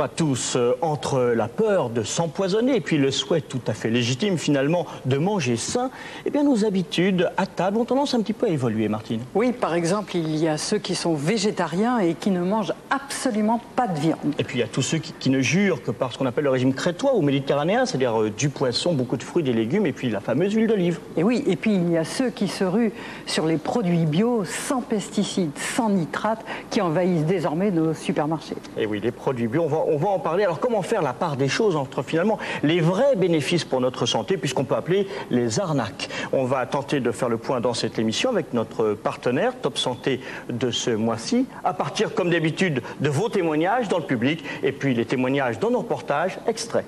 à tous. Entre la peur de s'empoisonner et puis le souhait tout à fait légitime finalement de manger sain, eh bien nos habitudes à table ont tendance un petit peu à évoluer, Martine. Oui, par exemple, il y a ceux qui sont végétariens et qui ne mangent absolument pas de viande. Et puis il y a tous ceux qui ne jurent que par ce qu'on appelle le régime crétois ou méditerranéen, c'est-à-dire du poisson, beaucoup de fruits, des légumes et puis la fameuse huile d'olive. Et oui, et puis il y a ceux qui se ruent sur les produits bio, sans pesticides, sans nitrates, qui envahissent désormais nos supermarchés. Et oui, les produits bio, on va en parler. Alors comment faire la part des choses entre finalement les vrais bénéfices pour notre santé, puisqu'on peut appeler les arnaques. On va tenter de faire le point dans cette émission avec notre partenaire Top Santé de ce mois-ci, à partir comme d'habitude de vos témoignages dans le public et puis les témoignages dans nos reportages extraits.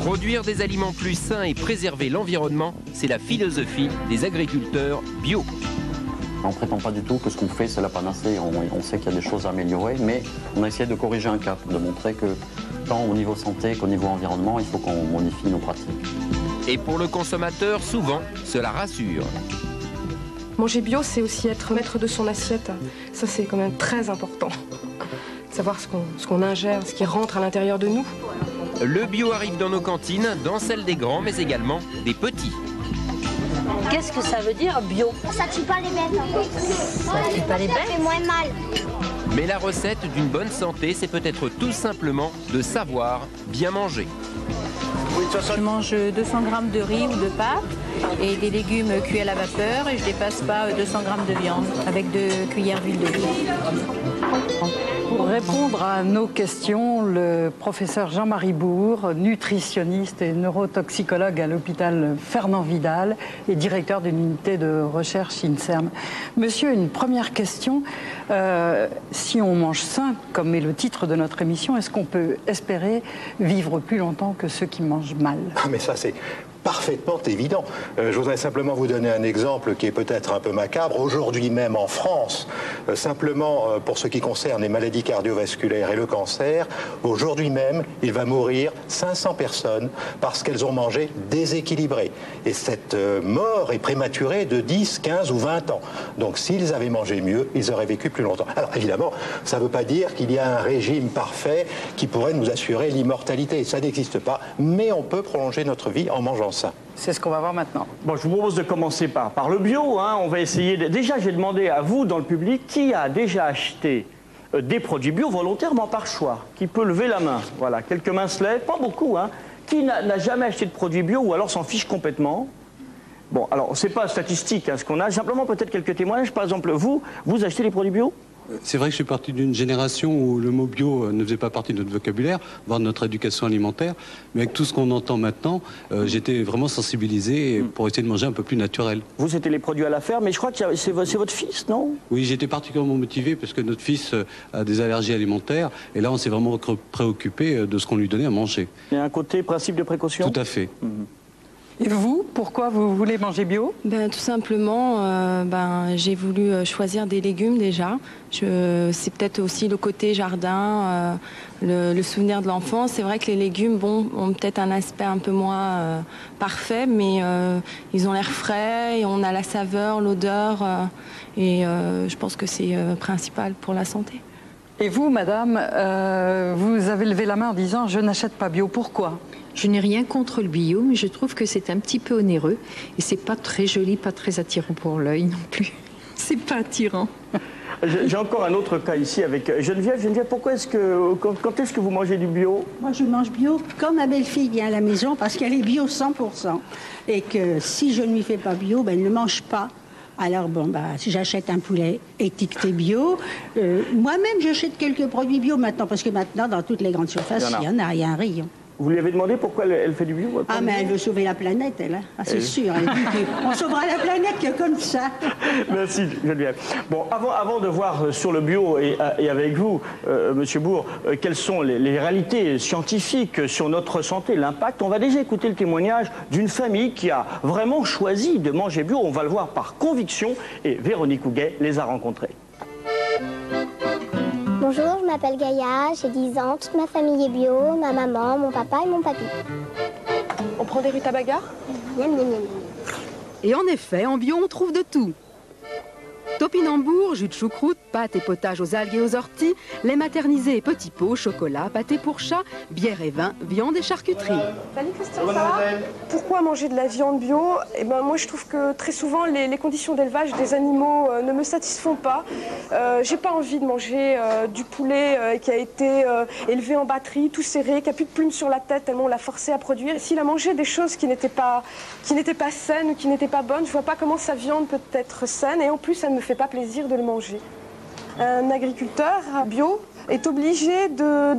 Produire des aliments plus sains et préserver l'environnement, c'est la philosophie des agriculteurs bio. On ne prétend pas du tout que ce qu'on fait, c'est la panacée. On sait qu'il y a des choses à améliorer, mais on a essayé de corriger un cap, de montrer que tant au niveau santé qu'au niveau environnement, il faut qu'on modifie nos pratiques. Et pour le consommateur, souvent, cela rassure. Manger bio, c'est aussi être maître de son assiette. Ça, c'est quand même très important. Savoir ce qu'on ingère, ce qui rentre à l'intérieur de nous. Le bio arrive dans nos cantines, dans celles des grands, mais également des petits. Qu'est-ce que ça veut dire bio? Ça tue pas les bêtes en fait. Ça tue pas les bêtes? Ça fait moins mal. Mais la recette d'une bonne santé, c'est peut-être tout simplement de savoir bien manger. Je mange 200 grammes de riz ou de pâtes et des légumes cuits à la vapeur et je dépasse pas 200 grammes de viande avec 2 cuillères d'huile d'olive. Pour répondre à nos questions, le professeur Jean-Marie Bourg, nutritionniste et neurotoxicologue à l'hôpital Fernand Vidal et directeur d'une unité de recherche INSERM. Monsieur, une première question. Si on mange sain, comme est le titre de notre émission, est-ce qu'on peut espérer vivre plus longtemps que ceux qui mangent mal? Mais ça, c'est parfaitement évident. Je voudrais simplement vous donner un exemple qui est peut-être un peu macabre. Aujourd'hui même en France, simplement pour ce qui concerne les maladies cardiovasculaires et le cancer, aujourd'hui même, il va mourir 500 personnes parce qu'elles ont mangé déséquilibré. Et cette mort est prématurée de 10, 15 ou 20 ans. Donc s'ils avaient mangé mieux, ils auraient vécu plus longtemps. Alors évidemment, ça ne veut pas dire qu'il y a un régime parfait qui pourrait nous assurer l'immortalité. Ça n'existe pas, mais on peut prolonger notre vie en mangeant ça. C'est ce qu'on va voir maintenant. Bon, je vous propose de commencer par le bio. On va essayer Déjà, j'ai demandé à vous, dans le public, qui a déjà acheté des produits bio volontairement par choix? Qui peut lever la main? Voilà, quelques mains se lèvent, pas beaucoup. Qui n'a jamais acheté de produits bio ou alors s'en fiche complètement? Bon, alors, c'est pas statistique ce qu'on a, simplement peut-être quelques témoignages. Par exemple, vous achetez des produits bio? C'est vrai que je suis parti d'une génération où le mot bio ne faisait pas partie de notre vocabulaire, voire de notre éducation alimentaire. Mais avec tout ce qu'on entend maintenant, j'étais vraiment sensibilisé pour essayer de manger un peu plus naturel. Vous, c'était les produits à la ferme, mais je crois que c'est votre fils, non? Oui, j'étais particulièrement motivé parce que notre fils a des allergies alimentaires. Et là, on s'est vraiment préoccupé de ce qu'on lui donnait à manger. Il y a un côté principe de précaution? Tout à fait. Et vous, pourquoi vous voulez manger bio? Tout simplement, j'ai voulu choisir des légumes déjà. C'est peut-être aussi le côté jardin, le souvenir de l'enfance. C'est vrai que les légumes ont peut-être un aspect un peu moins parfait, mais ils ont l'air frais et on a la saveur, l'odeur. Et je pense que c'est principal pour la santé. Et vous, madame, vous avez levé la main en disant « je n'achète pas bio ». Pourquoi? Je n'ai rien contre le bio, mais je trouve que c'est un petit peu onéreux. Et c'est pas très joli, pas très attirant pour l'œil non plus. C'est pas attirant. J'ai encore un autre cas ici avec Geneviève. Geneviève, quand est-ce que vous mangez du bio? Moi, je mange bio quand ma belle-fille vient à la maison parce qu'elle est bio 100%. Et que si je ne lui fais pas bio, elle ne mange pas. Alors si j'achète un poulet étiqueté bio, moi-même j'achète quelques produits bio maintenant, parce que maintenant dans toutes les grandes surfaces, il y a un rayon. Vous lui avez demandé pourquoi elle fait du bio? Ah, mais elle veut sauver la planète, elle. C'est sûr. Elle dit qu'on sauvera la planète que comme ça. Merci, Geneviève. Bon, avant de voir sur le bio et avec vous, Monsieur Bourg, quelles sont les réalités scientifiques sur notre santé, l'impact, on va déjà écouter le témoignage d'une famille qui a vraiment choisi de manger bio. On va le voir par conviction et Véronique Houguet les a rencontrés. Bonjour, je m'appelle Gaïa, j'ai 10 ans, toute ma famille est bio, ma maman, mon papa et mon papy. On prend des rutabagas? Miam, miam, miam. Et en effet, en bio, on trouve de tout. Topinambour, jus de choucroute, pâtes et potage aux algues et aux orties, lait maternisé et petits pots, chocolat, pâté pour chat, bière et vin, viande et charcuterie. Salut Christian, ça va ? Pourquoi manger de la viande bio ? Eh ben, moi je trouve que très souvent les conditions d'élevage des animaux ne me satisfont pas. J'ai pas envie de manger du poulet qui a été élevé en batterie, tout serré, qui a plus de plumes sur la tête tellement on l'a forcé à produire. S'il a mangé des choses qui n'étaient pas saines ou qui n'étaient pas bonnes, je vois pas comment sa viande peut être saine et en plus ça ne me fait pas plaisir de le manger. Un agriculteur bio est obligé de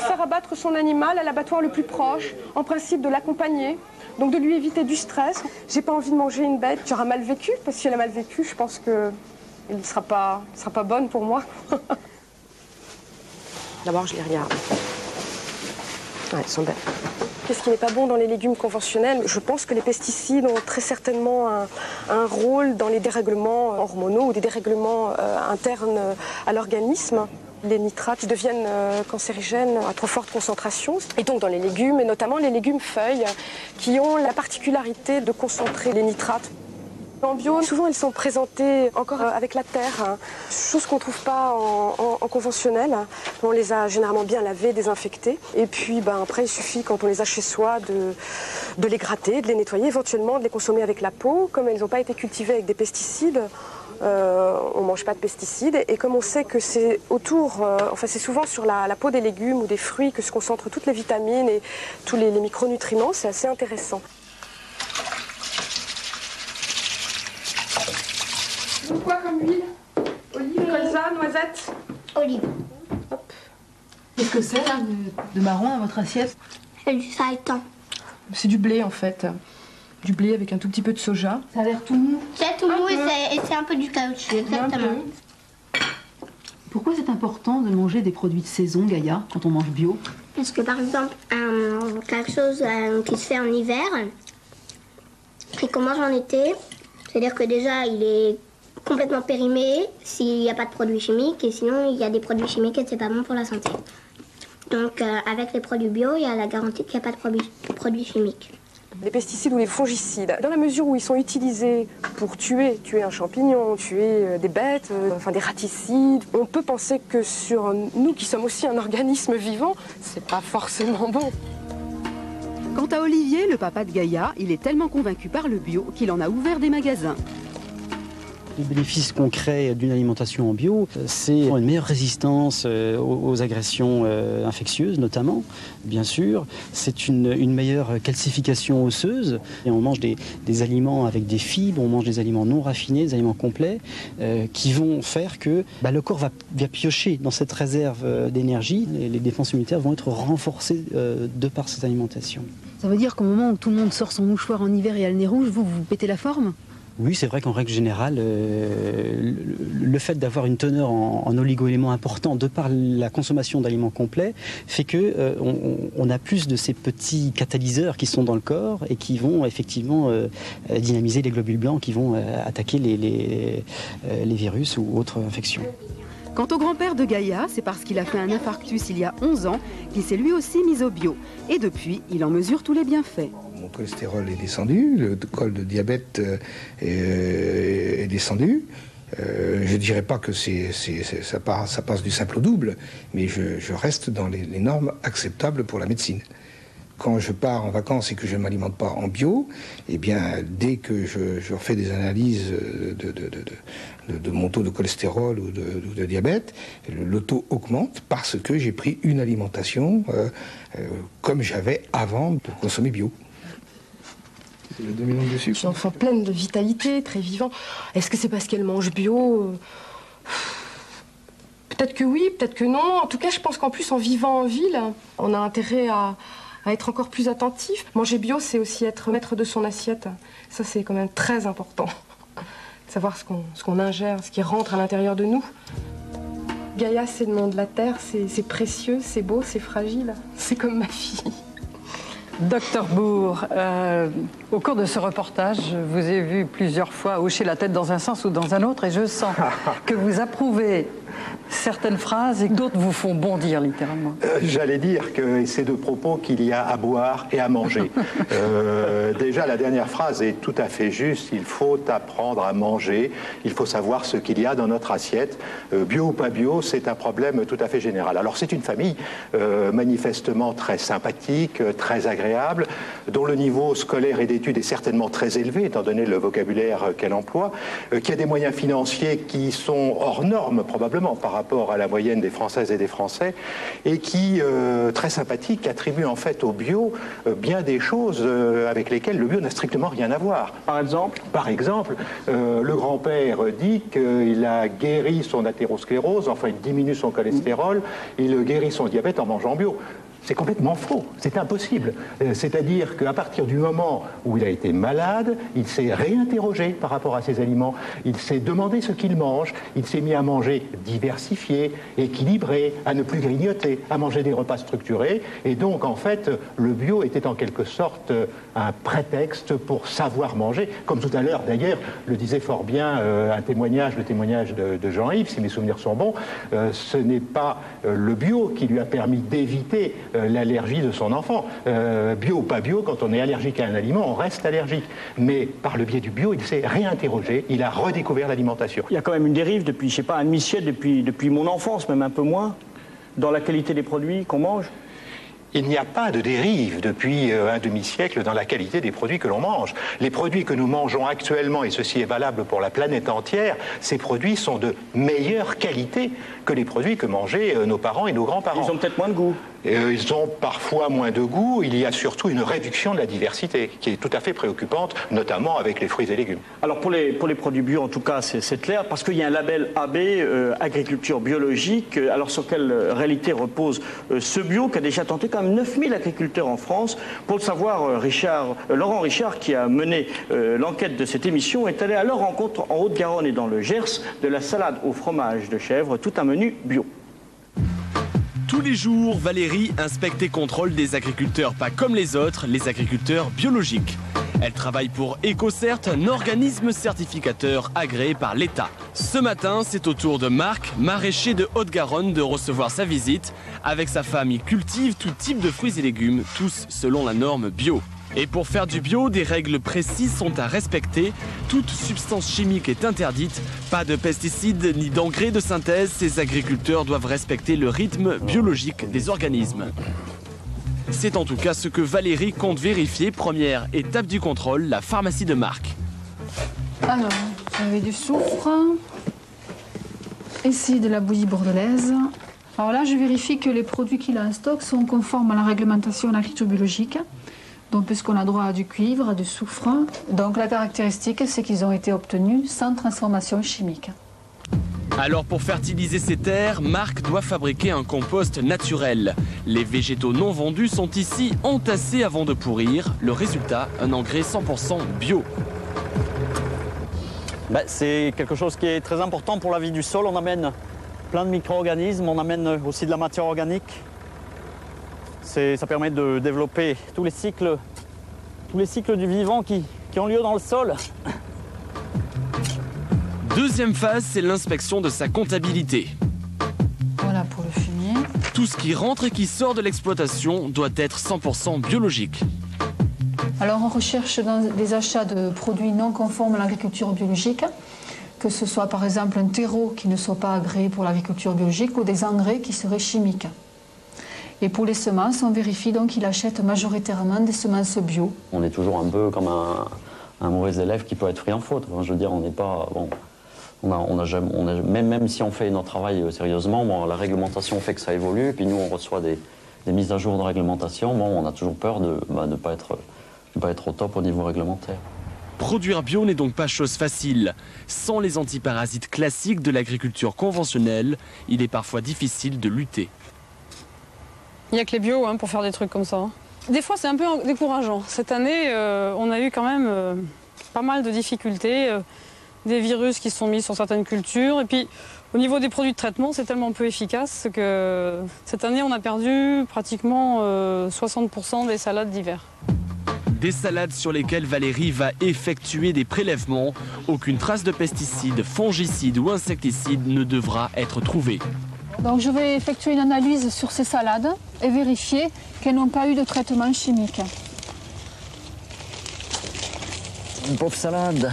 faire abattre son animal à l'abattoir le plus proche, en principe de l'accompagner, donc de lui éviter du stress. J'ai pas envie de manger une bête qui aura mal vécu, parce que si elle a mal vécu, je pense qu'elle ne sera pas bonne pour moi. D'abord, je les regarde. Ouais, elles sont belles. Qu'est-ce qui n'est pas bon dans les légumes conventionnels? Je pense que les pesticides ont très certainement un rôle dans les dérèglements hormonaux ou des dérèglements internes à l'organisme. Les nitrates deviennent cancérigènes à trop forte concentration. Et donc dans les légumes, et notamment les légumes feuilles, qui ont la particularité de concentrer les nitrates. En bio, souvent elles sont présentées encore avec la terre, chose qu'on ne trouve pas en conventionnel. On les a généralement bien lavées, désinfectées. Et puis après, il suffit, quand on les a chez soi, de les gratter, de les nettoyer, éventuellement de les consommer avec la peau. Comme elles n'ont pas été cultivées avec des pesticides, on ne mange pas de pesticides. Et comme on sait que c'est c'est souvent sur la peau des légumes ou des fruits que se concentrent toutes les vitamines et tous les micronutriments, c'est assez intéressant. Quoi comme huile? Olive, colza, noisette? Olive. Qu'est-ce que c'est là de marron dans votre assiette? C'est du seitan. C'est du blé en fait. Du blé avec un tout petit peu de soja. Ça a l'air tout mou. C'est tout mou et c'est un peu du caoutchouc, exactement. Pourquoi c'est important de manger des produits de saison, Gaïa, quand on mange bio? Parce que par exemple, quelque chose qui se fait en hiver et qu'on mange en été, c'est-à-dire que déjà il est complètement périmé s'il n'y a pas de produits chimiques et sinon il y a des produits chimiques et c'est pas bon pour la santé. Donc avec les produits bio, il y a la garantie qu'il n'y a pas de produits chimiques. Les pesticides ou les fongicides, dans la mesure où ils sont utilisés pour tuer un champignon, tuer des bêtes, des raticides, on peut penser que sur nous qui sommes aussi un organisme vivant, c'est pas forcément bon. Quant à Olivier, le papa de Gaïa, il est tellement convaincu par le bio qu'il en a ouvert des magasins. Les bénéfices concrets d'une alimentation en bio, c'est une meilleure résistance aux agressions infectieuses notamment, bien sûr. C'est une meilleure calcification osseuse. Et on mange des aliments avec des fibres, on mange des aliments non raffinés, des aliments complets, qui vont faire que le corps va piocher dans cette réserve d'énergie. Les défenses immunitaires vont être renforcées de par cette alimentation. Ça veut dire qu'au moment où tout le monde sort son mouchoir en hiver et a le nez rouge, vous pétez la forme? Oui, c'est vrai qu'en règle générale, le fait d'avoir une teneur en oligo-éléments important de par la consommation d'aliments complets fait que on a plus de ces petits catalyseurs qui sont dans le corps et qui vont effectivement dynamiser les globules blancs qui vont attaquer les virus ou autres infections. Quant au grand-père de Gaïa, c'est parce qu'il a fait un infarctus il y a 11 ans qu'il s'est lui aussi mis au bio. Et depuis, il en mesure tous les bienfaits. Mon cholestérol est descendu, le col de diabète est descendu. Je ne dirais pas que ça passe du simple au double, mais je reste dans les normes acceptables pour la médecine. Quand je pars en vacances et que je ne m'alimente pas en bio, eh bien, dès que je refais des analyses de mon taux de cholestérol ou de diabète, le taux augmente parce que j'ai pris une alimentation comme j'avais avant de consommer bio. C'est le demi-nombre de sucre. Je suis enfin pleine de vitalité, très vivant. Est-ce que c'est parce qu'elle mange bio? Peut-être que oui, peut-être que non. En tout cas, je pense qu'en plus, en vivant en ville, on a intérêt à être encore plus attentif. Manger bio, c'est aussi être maître de son assiette. Ça, c'est quand même très important. Savoir ce qu'on ingère, ce qui rentre à l'intérieur de nous. Gaïa, c'est le nom de la terre, c'est précieux, c'est beau, c'est fragile. C'est comme ma fille. Docteur Bourg, au cours de ce reportage, je vous ai vu plusieurs fois hocher la tête dans un sens ou dans un autre et je sens que vous approuvez certaines phrases et d'autres vous font bondir littéralement. J'allais dire que c'est de propos qu'il y a à boire et à manger. Déjà, la dernière phrase est tout à fait juste. Il faut apprendre à manger. Il faut savoir ce qu'il y a dans notre assiette. Bio ou pas bio, c'est un problème tout à fait général. Alors, c'est une famille manifestement très sympathique, très agréable, dont le niveau scolaire et d'études est certainement très élevé, étant donné le vocabulaire qu'elle emploie, qui a des moyens financiers qui sont hors normes, probablement, par rapport à la moyenne des Françaises et des Français, et qui, très sympathique, attribue en fait au bio bien des choses avec lesquelles le bio n'a strictement rien à voir. Par exemple ? Par exemple, le grand-père dit qu'il a guéri son athérosclérose, enfin il diminue son cholestérol, il guérit son diabète en mangeant bio. C'est complètement faux, c'est impossible. C'est-à-dire qu'à partir du moment où il a été malade, il s'est réinterrogé par rapport à ses aliments, il s'est demandé ce qu'il mange, il s'est mis à manger diversifié, équilibré, à ne plus grignoter, à manger des repas structurés. Et donc, en fait, le bio était en quelque sorte un prétexte pour savoir manger. Comme tout à l'heure, d'ailleurs, le disait fort bien le témoignage de Jean-Yves, si mes souvenirs sont bons, ce n'est pas le bio qui lui a permis d'éviter l'allergie de son enfant. Bio ou pas bio, quand on est allergique à un aliment, on reste allergique. Mais par le biais du bio, il s'est réinterrogé, il a redécouvert l'alimentation. Il y a quand même une dérive depuis, je sais pas, un demi-siècle, depuis mon enfance, même un peu moins, dans la qualité des produits qu'on mange. Il n'y a pas de dérive depuis un demi-siècle dans la qualité des produits que l'on mange. Les produits que nous mangeons actuellement, et ceci est valable pour la planète entière, ces produits sont de meilleure qualité que les produits que mangeaient nos parents et nos grands-parents. Ils ont peut-être moins de goût. Ils ont parfois moins de goût. Il y a surtout une réduction de la diversité qui est tout à fait préoccupante, notamment avec les fruits et légumes. Alors pour les produits bio, en tout cas, c'est clair, parce qu'il y a un label AB, agriculture biologique. Alors sur quelle réalité repose ce bio qui a déjà tenté quand même 9000 agriculteurs en France? Pour le savoir, Laurent Richard, qui a mené l'enquête de cette émission, est allé à leur rencontre en Haute-Garonne et dans le Gers, de la salade au fromage de chèvre, tout un menu bio. Tous les jours, Valérie inspecte et contrôle des agriculteurs pas comme les autres, les agriculteurs biologiques. Elle travaille pour EcoCert, un organisme certificateur agréé par l'État. Ce matin, c'est au tour de Marc, maraîcher de Haute-Garonne, de recevoir sa visite. Avec sa femme, il cultive tout type de fruits et légumes, tous selon la norme bio. Et pour faire du bio, des règles précises sont à respecter. Toute substance chimique est interdite. Pas de pesticides ni d'engrais de synthèse. Ces agriculteurs doivent respecter le rythme biologique des organismes. C'est en tout cas ce que Valérie compte vérifier. Première étape du contrôle, la pharmacie de Marc. Alors, j'avais du soufre. Ici, de la bouillie bordelaise. Alors là, je vérifie que les produits qu'il a en stock sont conformes à la réglementation en agriculture biologique. Donc, puisqu'on a droit à du cuivre, à du soufre. Donc, la caractéristique, c'est qu'ils ont été obtenus sans transformation chimique. Alors, pour fertiliser ces terres, Marc doit fabriquer un compost naturel. Les végétaux non vendus sont ici entassés avant de pourrir. Le résultat, un engrais 100% bio. C'est quelque chose qui est très important pour la vie du sol. On amène plein de micro-organismes, on amène aussi de la matière organique. Ça permet de développer tous les cycles du vivant qui ont lieu dans le sol. Deuxième phase, c'est l'inspection de sa comptabilité. Voilà pour le fumier. Tout ce qui rentre et qui sort de l'exploitation doit être 100% biologique. Alors on recherche dans des achats de produits non conformes à l'agriculture biologique, que ce soit par exemple un terreau qui ne soit pas agréé pour l'agriculture biologique ou des engrais qui seraient chimiques. Et pour les semences, on vérifie donc qu'il achète majoritairement des semences bio. On est toujours un peu comme un mauvais élève qui peut être pris en faute. Enfin, je veux dire, on n'est pas... Bon, même si on fait notre travail sérieusement, la réglementation fait que ça évolue, puis nous on reçoit des mises à jour de réglementation, on a toujours peur de ne pas être au top au niveau réglementaire. Produire bio n'est donc pas chose facile. Sans les antiparasites classiques de l'agriculture conventionnelle, il est parfois difficile de lutter. Il n'y a que les bio pour faire des trucs comme ça. Des fois, c'est un peu décourageant. Cette année, on a eu quand même pas mal de difficultés, des virus qui se sont mis sur certaines cultures. Et puis, au niveau des produits de traitement, c'est tellement peu efficace que cette année, on a perdu pratiquement 60% des salades d'hiver. Des salades sur lesquelles Valérie va effectuer des prélèvements. Aucune trace de pesticides, fongicides ou insecticides ne devra être trouvée. Donc je vais effectuer une analyse sur ces salades et vérifier qu'elles n'ont pas eu de traitement chimique. Une pauvre salade.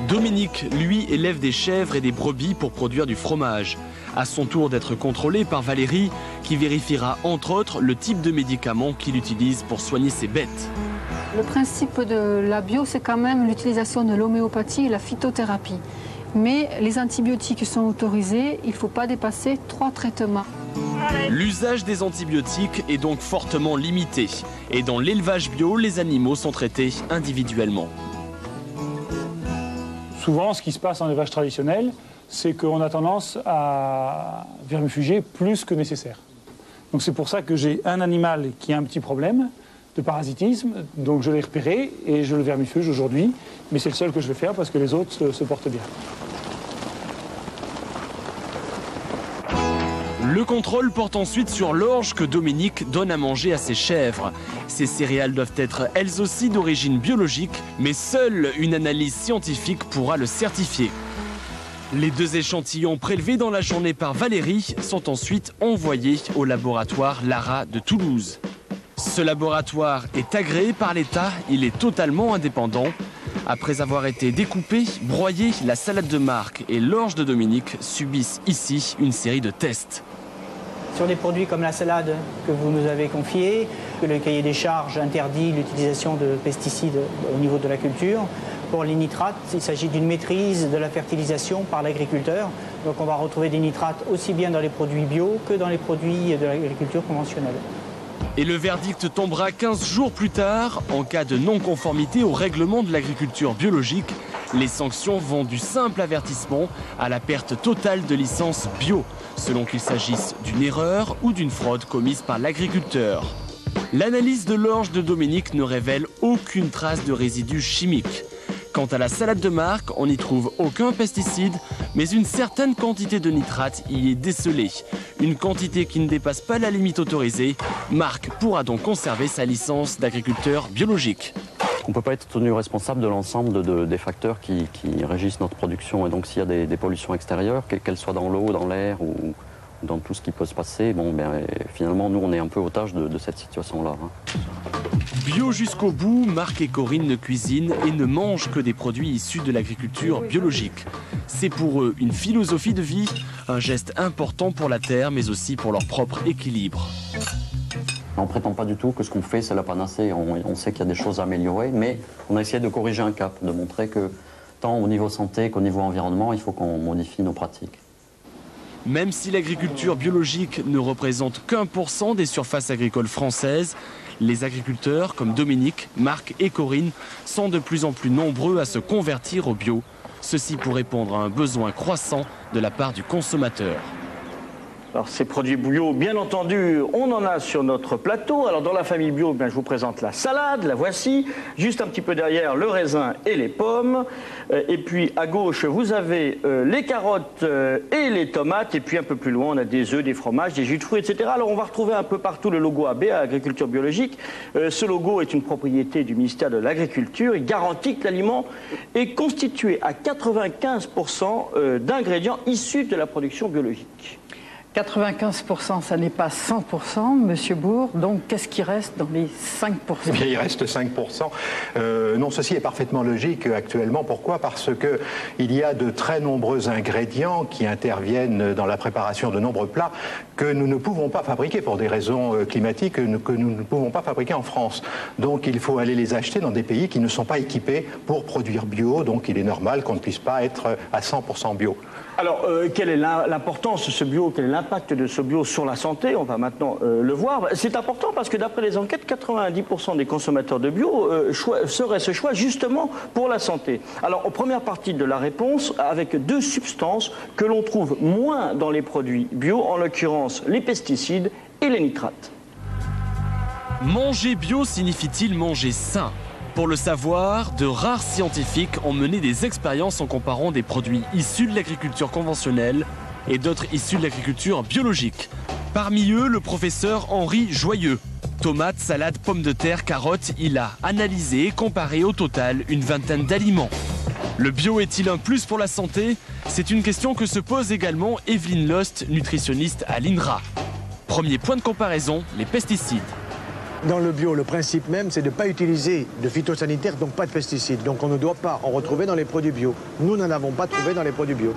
Dominique, lui, élève des chèvres et des brebis pour produire du fromage. À son tour d'être contrôlé par Valérie, qui vérifiera entre autres le type de médicaments qu'il utilise pour soigner ses bêtes. Le principe de la bio, c'est quand même l'utilisation de l'homéopathie et la phytothérapie. Mais les antibiotiques sont autorisés, il ne faut pas dépasser 3 traitements. L'usage des antibiotiques est donc fortement limité. Et dans l'élevage bio, les animaux sont traités individuellement. Souvent, ce qui se passe en élevage traditionnel, c'est qu'on a tendance à vermifuger plus que nécessaire. Donc c'est pour ça que j'ai un animal qui a un petit problème de parasitisme, donc je l'ai repéré et je le vermifuge aujourd'hui, mais c'est le seul que je vais faire parce que les autres se portent bien. Le contrôle porte ensuite sur l'orge que Dominique donne à manger à ses chèvres. Ces céréales doivent être elles aussi d'origine biologique, mais seule une analyse scientifique pourra le certifier. Les 2 échantillons prélevés dans la journée par Valérie sont ensuite envoyés au laboratoire Lara de Toulouse. Ce laboratoire est agréé par l'État, il est totalement indépendant. Après avoir été découpé, broyé, la salade de Marc et l'orge de Dominique subissent ici une série de tests. Sur des produits comme la salade que vous nous avez confiée, que le cahier des charges interdit l'utilisation de pesticides au niveau de la culture. Pour les nitrates, il s'agit d'une maîtrise de la fertilisation par l'agriculteur. Donc on va retrouver des nitrates aussi bien dans les produits bio que dans les produits de l'agriculture conventionnelle. Et le verdict tombera 15 jours plus tard. En cas de non-conformité au règlement de l'agriculture biologique, les sanctions vont du simple avertissement à la perte totale de licence bio, selon qu'il s'agisse d'une erreur ou d'une fraude commise par l'agriculteur. L'analyse de l'orge de Dominique ne révèle aucune trace de résidus chimiques. Quant à la salade de Marc, on n'y trouve aucun pesticide, mais une certaine quantité de nitrate y est décelée. Une quantité qui ne dépasse pas la limite autorisée. Marc pourra donc conserver sa licence d'agriculteur biologique. On ne peut pas être tenu responsable de l'ensemble des facteurs qui régissent notre production. Et donc s'il y a des pollutions extérieures, qu'elles soient dans l'eau, dans l'air ou dans tout ce qui peut se passer, finalement nous on est un peu otage de cette situation-là. Bio jusqu'au bout, Marc et Corinne ne cuisinent et ne mangent que des produits issus de l'agriculture biologique. C'est pour eux une philosophie de vie, un geste important pour la terre mais aussi pour leur propre équilibre. On ne prétend pas du tout que ce qu'on fait c'est la panacée, on sait qu'il y a des choses à améliorer, mais on a essayé de corriger un cap, de montrer que tant au niveau santé qu'au niveau environnement, il faut qu'on modifie nos pratiques. Même si l'agriculture biologique ne représente qu'1% des surfaces agricoles françaises, les agriculteurs comme Dominique, Marc et Corinne sont de plus en plus nombreux à se convertir au bio. Ceci pour répondre à un besoin croissant de la part du consommateur. Alors ces produits bio, bien entendu, on en a sur notre plateau. Alors dans la famille bio, je vous présente la salade, la voici. Juste un petit peu derrière, le raisin et les pommes. Et puis à gauche, vous avez les carottes et les tomates. Et puis un peu plus loin, on a des œufs, des fromages, des jus de fruits, etc. Alors on va retrouver un peu partout le logo AB, Agriculture Biologique. Ce logo est une propriété du ministère de l'Agriculture. Il garantit que l'aliment est constitué à 95% d'ingrédients issus de la production biologique. 95%, ça n'est pas 100%, Monsieur Bourg. Donc, qu'est-ce qui reste dans les 5%? Eh bien, il reste 5%. Non, ceci est parfaitement logique actuellement. Pourquoi? Parce qu'il y a de très nombreux ingrédients qui interviennent dans la préparation de nombreux plats que nous ne pouvons pas fabriquer pour des raisons climatiques, que nous ne pouvons pas fabriquer en France. Donc, il faut aller les acheter dans des pays qui ne sont pas équipés pour produire bio. Donc, il est normal qu'on ne puisse pas être à 100% bio. Alors, quelle est l'importance de ce bio? Quel est l'impact de ce bio sur la santé? On va maintenant le voir. C'est important parce que d'après les enquêtes, 90% des consommateurs de bio feraient ce choix justement pour la santé. Alors, en première partie de la réponse, avec 2 substances que l'on trouve moins dans les produits bio, en l'occurrence les pesticides et les nitrates. Manger bio signifie-t-il manger sain? Pour le savoir, de rares scientifiques ont mené des expériences en comparant des produits issus de l'agriculture conventionnelle et d'autres issus de l'agriculture biologique. Parmi eux, le professeur Henri Joyeux. Tomates, salades, pommes de terre, carottes, il a analysé et comparé au total une vingtaine d'aliments. Le bio est-il un plus pour la santé? C'est une question que se pose également Evelyne Lost, nutritionniste à l'INRA. Premier point de comparaison, les pesticides. Dans le bio, le principe même, c'est de ne pas utiliser de phytosanitaires, donc pas de pesticides. Donc on ne doit pas en retrouver dans les produits bio. Nous n'en avons pas trouvé dans les produits bio.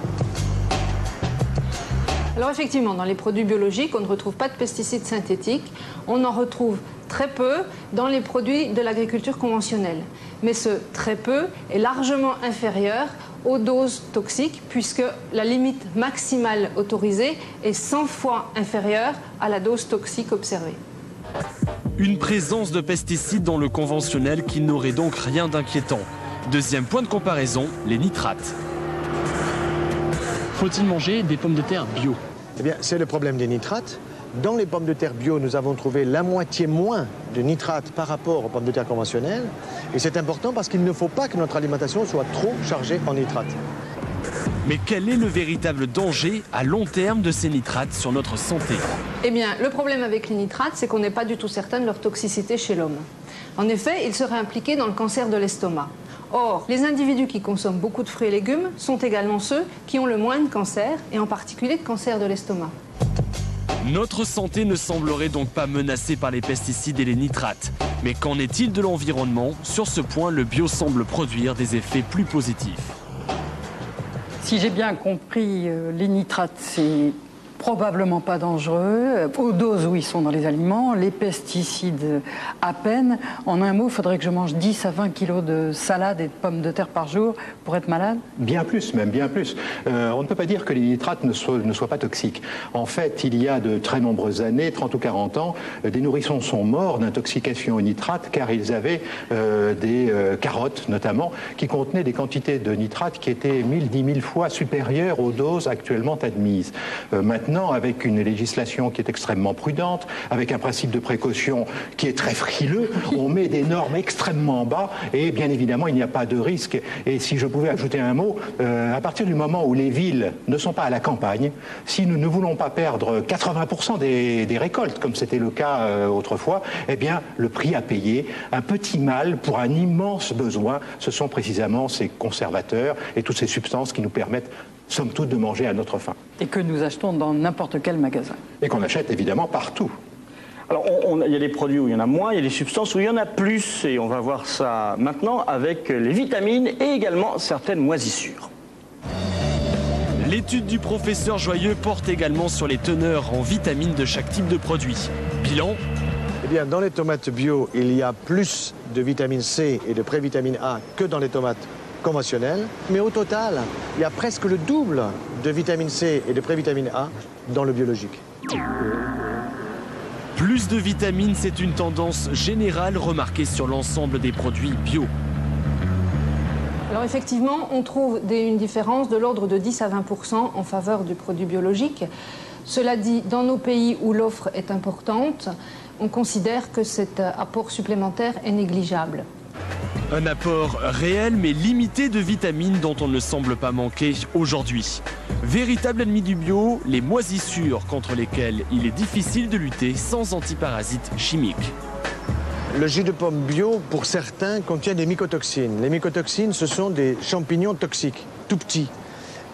Alors effectivement, dans les produits biologiques, on ne retrouve pas de pesticides synthétiques. On en retrouve très peu dans les produits de l'agriculture conventionnelle. Mais ce très peu est largement inférieur aux doses toxiques, puisque la limite maximale autorisée est 100 fois inférieure à la dose toxique observée. Une présence de pesticides dans le conventionnel qui n'aurait donc rien d'inquiétant. Deuxième point de comparaison, les nitrates. Faut-il manger des pommes de terre bio? Eh bien, c'est le problème des nitrates. Dans les pommes de terre bio, nous avons trouvé la moitié moins de nitrates par rapport aux pommes de terre conventionnelles. Et c'est important parce qu'il ne faut pas que notre alimentation soit trop chargée en nitrates. Mais quel est le véritable danger à long terme de ces nitrates sur notre santé? Eh bien, le problème avec les nitrates, c'est qu'on n'est pas du tout certain de leur toxicité chez l'homme. En effet, ils seraient impliqués dans le cancer de l'estomac. Or, les individus qui consomment beaucoup de fruits et légumes sont également ceux qui ont le moins de cancer, et en particulier de cancer de l'estomac. Notre santé ne semblerait donc pas menacée par les pesticides et les nitrates. Mais qu'en est-il de l'environnement? Sur ce point, le bio semble produire des effets plus positifs. Si j'ai bien compris, les nitrates, c'est probablement pas dangereux. Aux doses où ils sont dans les aliments, les pesticides à peine. En un mot, il faudrait que je mange 10 à 20 kilos de salade et de pommes de terre par jour pour être malade? Bien plus, même bien plus. On ne peut pas dire que les nitrates ne soient pas toxiques. En fait, il y a de très nombreuses années, 30 ou 40 ans, des nourrissons sont morts d'intoxication aux nitrates car ils avaient des carottes, notamment, qui contenaient des quantités de nitrates qui étaient 1000, 10 000 fois supérieures aux doses actuellement admises. Maintenant, avec une législation qui est extrêmement prudente, avec un principe de précaution qui est très frileux, on met des normes extrêmement bas et bien évidemment il n'y a pas de risque. Et si je pouvais ajouter un mot, à partir du moment où les villes ne sont pas à la campagne, si nous ne voulons pas perdre 80% des récoltes, comme c'était le cas autrefois, eh bien le prix à payer, un petit mal pour un immense besoin, ce sont précisément ces conservateurs et toutes ces substances qui nous permettent somme toute de manger à notre faim. Et que nous achetons dans n'importe quel magasin. Et qu'on achète évidemment partout. Alors, il y a des produits où il y en a moins, il y a des substances où il y en a plus. Et on va voir ça maintenant avec les vitamines et également certaines moisissures. L'étude du professeur Joyeux porte également sur les teneurs en vitamines de chaque type de produit. Bilan? Eh bien, dans les tomates bio, il y a plus de vitamine C et de prévitamine A que dans les tomates conventionnelles. Mais au total, il y a presque le double de vitamine C et de prévitamine A dans le biologique. Plus de vitamines, c'est une tendance générale remarquée sur l'ensemble des produits bio. Alors effectivement, on trouve une différence de l'ordre de 10 à 20% en faveur du produit biologique. Cela dit, dans nos pays où l'offre est importante, on considère que cet apport supplémentaire est négligeable. Un apport réel mais limité de vitamines dont on ne semble pas manquer aujourd'hui. Véritable ennemi du bio, les moisissures contre lesquelles il est difficile de lutter sans antiparasites chimiques. Le jus de pomme bio, pour certains, contient des mycotoxines. Les mycotoxines, ce sont des champignons toxiques, tout petits.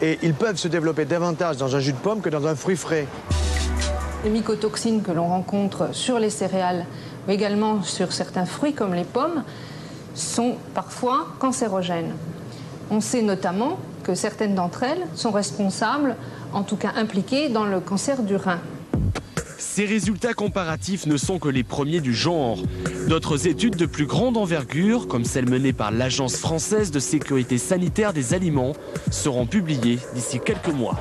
Et ils peuvent se développer davantage dans un jus de pomme que dans un fruit frais. Les mycotoxines que l'on rencontre sur les céréales, mais également sur certains fruits comme les pommes, sont parfois cancérogènes. On sait notamment que certaines d'entre elles sont responsables, en tout cas impliquées, dans le cancer du rein. Ces résultats comparatifs ne sont que les premiers du genre. D'autres études de plus grande envergure, comme celle menée par l'Agence française de sécurité sanitaire des aliments, seront publiées d'ici quelques mois.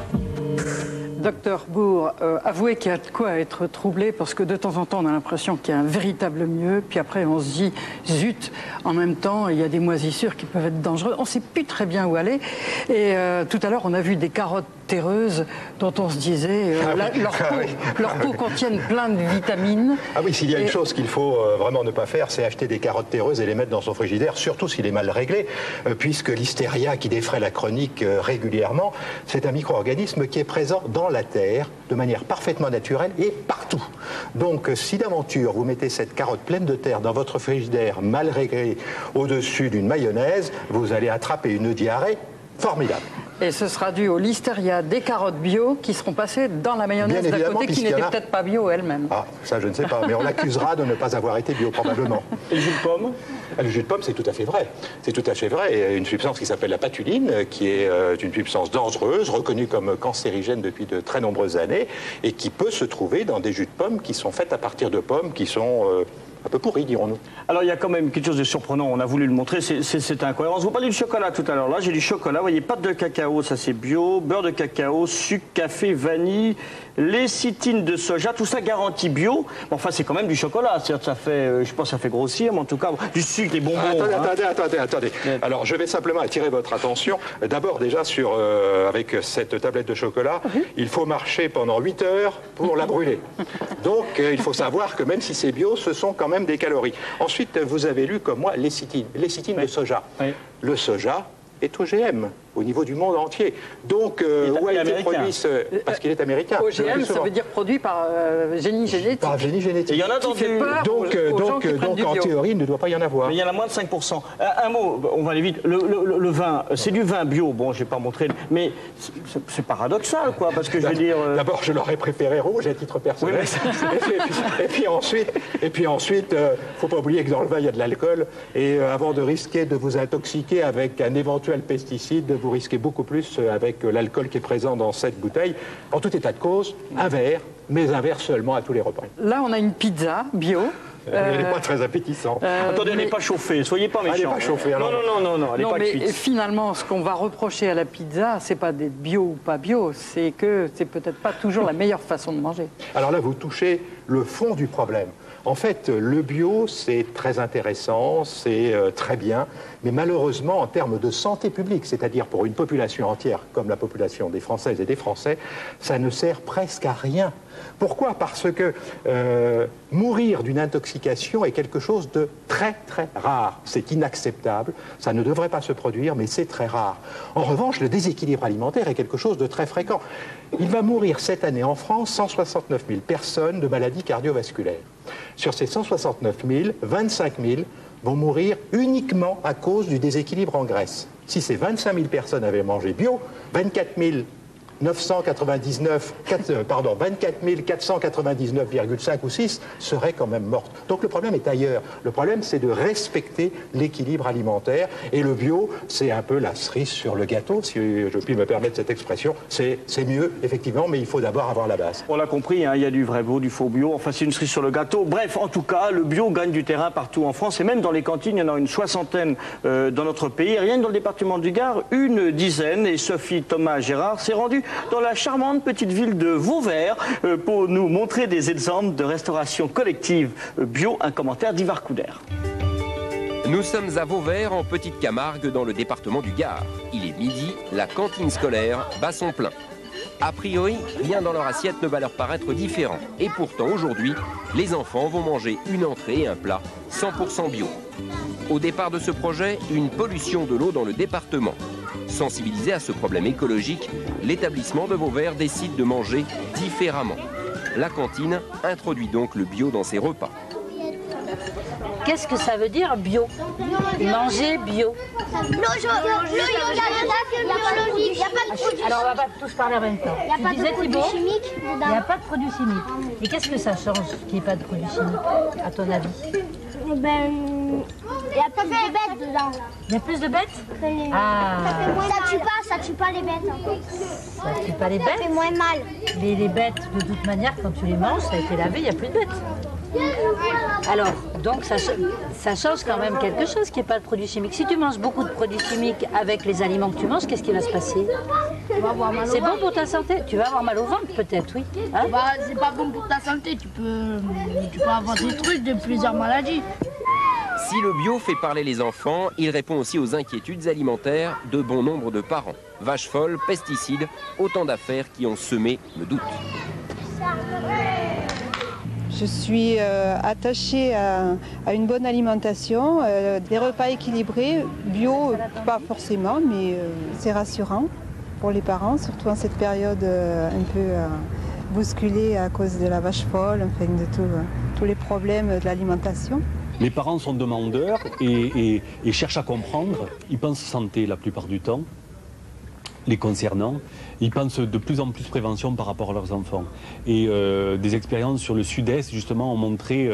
Docteur Bourg, avouez qu'il y a de quoi être troublé parce que de temps en temps on a l'impression qu'il y a un véritable mieux, puis après on se dit zut, en même temps il y a des moisissures qui peuvent être dangereuses, on ne sait plus très bien où aller. Et tout à l'heure on a vu des carottes terreuses dont on se disait leur peau contiennent plein de vitamines. Ah oui, s'il y a une chose qu'il faut vraiment ne pas faire, c'est acheter des carottes terreuses et les mettre dans son frigidaire, surtout s'il est mal réglé, puisque l'hystéria qui défraie la chronique régulièrement, c'est un micro-organisme qui est présent dans la terre de manière parfaitement naturelle et partout. Donc si d'aventure vous mettez cette carotte pleine de terre dans votre frigidaire mal réglé au-dessus d'une mayonnaise, vous allez attraper une diarrhée formidable. Et ce sera dû au listeria des carottes bio qui seront passées dans la mayonnaise d'à côté qui n'était peut-être pas bio elle-même. Ah, ça je ne sais pas, mais on l'accusera de ne pas avoir été bio probablement. Et le jus de pomme? Le jus de pomme, c'est tout à fait vrai. C'est tout à fait vrai. Il y a une substance qui s'appelle la patuline, qui est une substance dangereuse, reconnue comme cancérigène depuis de très nombreuses années, et qui peut se trouver dans des jus de pommes qui sont faits à partir de pommes qui sont un peu pourries, dirons-nous. Alors il y a quand même quelque chose de surprenant, on a voulu le montrer, c'est incohérence. Vous parlez du chocolat tout à l'heure, là j'ai du chocolat, vous voyez, pâte de cacao, ça c'est bio, beurre de cacao, sucre, café, vanille, lécithine de soja, tout ça garanti bio. Bon, enfin c'est quand même du chocolat, c'est-à-dire que ça fait, je pense que ça fait grossir, mais en tout cas, du sucre, des bonbons. Attendez. Alors je vais simplement attirer votre attention, d'abord déjà avec cette tablette de chocolat, il faut marcher pendant 8 heures pour la brûler. Donc il faut savoir que même si c'est bio, ce sont quand même des calories. Ensuite, vous avez lu comme moi lécithine de soja. Le soja est OGM au niveau du monde entier. Donc, où a été produit ce... Parce qu'il est américain. OGM, ça veut dire produit par génie génétique. Par génie génétique. Et il y en a dans donc en théorie, il ne doit pas y en avoir. Mais il y en a moins de 5%. Un mot, on va aller vite. Le vin, c'est du vin bio. Bon, je n'ai pas montré, mais c'est paradoxal, quoi, parce que je veux dire... D'abord, je l'aurais préféré rouge à titre personnel. Et puis ensuite, il ne faut pas oublier que dans le vin, il y a de l'alcool. Et avant de risquer de vous intoxiquer avec un éventuel pesticide, vous risquez beaucoup plus avec l'alcool qui est présent dans cette bouteille. En tout état de cause, un verre, mais un verre seulement à tous les repas. Là, on a une pizza bio. Elle n'est pas très appétissante. Attendez, elle n'est pas chauffée, soyez pas méchants. Elle n'est pas chauffée. Alors... Non, elle n'est pas mais cuite. Finalement, ce qu'on va reprocher à la pizza, c'est pas d'être bio ou pas bio, c'est que c'est peut-être pas toujours la meilleure façon de manger. Alors là, vous touchez le fond du problème. En fait, le bio, c'est très intéressant, c'est très bien, mais malheureusement, en termes de santé publique, c'est-à-dire pour une population entière, comme la population des Françaises et des Français, ça ne sert presque à rien. Pourquoi? Parce que mourir d'une intoxication est quelque chose de très, très rare. C'est inacceptable, ça ne devrait pas se produire, mais c'est très rare. En revanche, le déséquilibre alimentaire est quelque chose de très fréquent. Il va mourir cette année en France 169 000 personnes de maladies cardiovasculaires. Sur ces 169 000, 25 000 vont mourir uniquement à cause du déséquilibre en graisse. Si ces 25 000 personnes avaient mangé bio, 24 499,5 ou 6 seraient quand même mortes. Donc le problème est ailleurs. Le problème, c'est de respecter l'équilibre alimentaire. Et le bio, c'est un peu la cerise sur le gâteau, si je puis me permettre cette expression. C'est mieux, effectivement, mais il faut d'abord avoir la base. On l'a compris, hein, il y a du vrai bio, du faux bio. Enfin, c'est une cerise sur le gâteau. Bref, en tout cas, le bio gagne du terrain partout en France. Et même dans les cantines, il y en a une soixantaine dans notre pays. Rien que dans le département du Gard, une dizaine. Et Sophie Thomas Gérard s'est rendue dans la charmante petite ville de Vauvert pour nous montrer des exemples de restauration collective bio. Un commentaire d'Ivar Couder. Nous sommes à Vauvert, en Petite Camargue, dans le département du Gard. Il est midi, la cantine scolaire bat son plein. A priori, rien dans leur assiette ne va leur paraître différent. Et pourtant, aujourd'hui, les enfants vont manger une entrée et un plat 100% bio. Au départ de ce projet, une pollution de l'eau dans le département. Sensibilisé à ce problème écologique, l'établissement de Vauvert décide de manger différemment. La cantine introduit donc le bio dans ses repas. Qu'est-ce que ça veut dire bio? Manger bio. Alors on va pas tous parler en même temps. Il n'y a pas de produits chimiques dedans. Il n'y a pas de produits chimiques. Et qu'est-ce que ça change qu'il n'y ait pas de produits chimiques, à ton avis? Il y a plus de bêtes dedans. Il y a plus de bêtes? Ah. Ça tue pas les bêtes. Ça tue pas les bêtes? Ça fait moins mal. Mais les bêtes, de toute manière, quand tu les manges, ça a été lavé, il n'y a plus de bêtes. Alors, donc ça change quand même quelque chose qu'il n'y ait pas de produits chimiques. Si tu manges beaucoup de produits chimiques avec les aliments que tu manges, qu'est-ce qui va se passer? C'est bon pour ta santé? Tu vas avoir mal au ventre peut-être, oui. Hein? Bah, c'est pas bon pour ta santé, tu peux avoir des trucs de plusieurs maladies. Si le bio fait parler les enfants, il répond aussi aux inquiétudes alimentaires de bon nombre de parents. Vaches folles, pesticides, autant d'affaires qui ont semé le doute. Je suis attachée à une bonne alimentation, des repas équilibrés, bio, pas forcément, mais c'est rassurant pour les parents, surtout en cette période un peu bousculée à cause de la vache folle, enfin de tous les problèmes de l'alimentation. Les parents sont demandeurs et cherchent à comprendre. Ils pensent santé la plupart du temps, les concernant. Ils pensent de plus en plus prévention par rapport à leurs enfants. Et des expériences sur le sud-est, justement, ont montré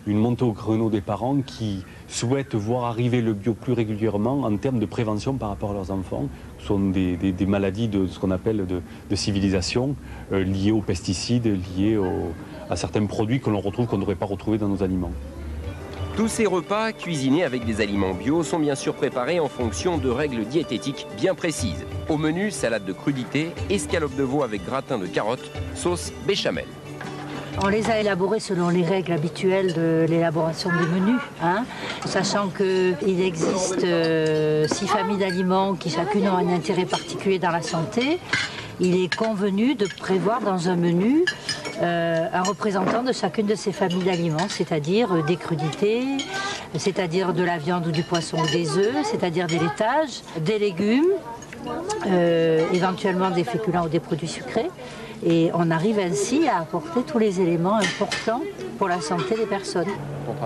une montée au créneau des parents qui souhaitent voir arriver le bio plus régulièrement en termes de prévention par rapport à leurs enfants. Ce sont des maladies de ce qu'on appelle de civilisation, liées aux pesticides, liées à certains produits que l'on retrouve, qu'on ne devrait pas retrouver dans nos aliments. Tous ces repas, cuisinés avec des aliments bio, sont bien sûr préparés en fonction de règles diététiques bien précises. Au menu, salade de crudité, escalope de veau avec gratin de carottes, sauce béchamel. On les a élaborés selon les règles habituelles de l'élaboration des menus, hein, sachant qu'il existe 6 familles d'aliments qui chacune ont un intérêt particulier dans la santé. Il est convenu de prévoir dans un menu un représentant de chacune de ces familles d'aliments, c'est-à-dire des crudités, c'est-à-dire de la viande ou du poisson ou des œufs, c'est-à-dire des laitages, des légumes, éventuellement des féculents ou des produits sucrés. Et on arrive ainsi à apporter tous les éléments importants pour la santé des personnes.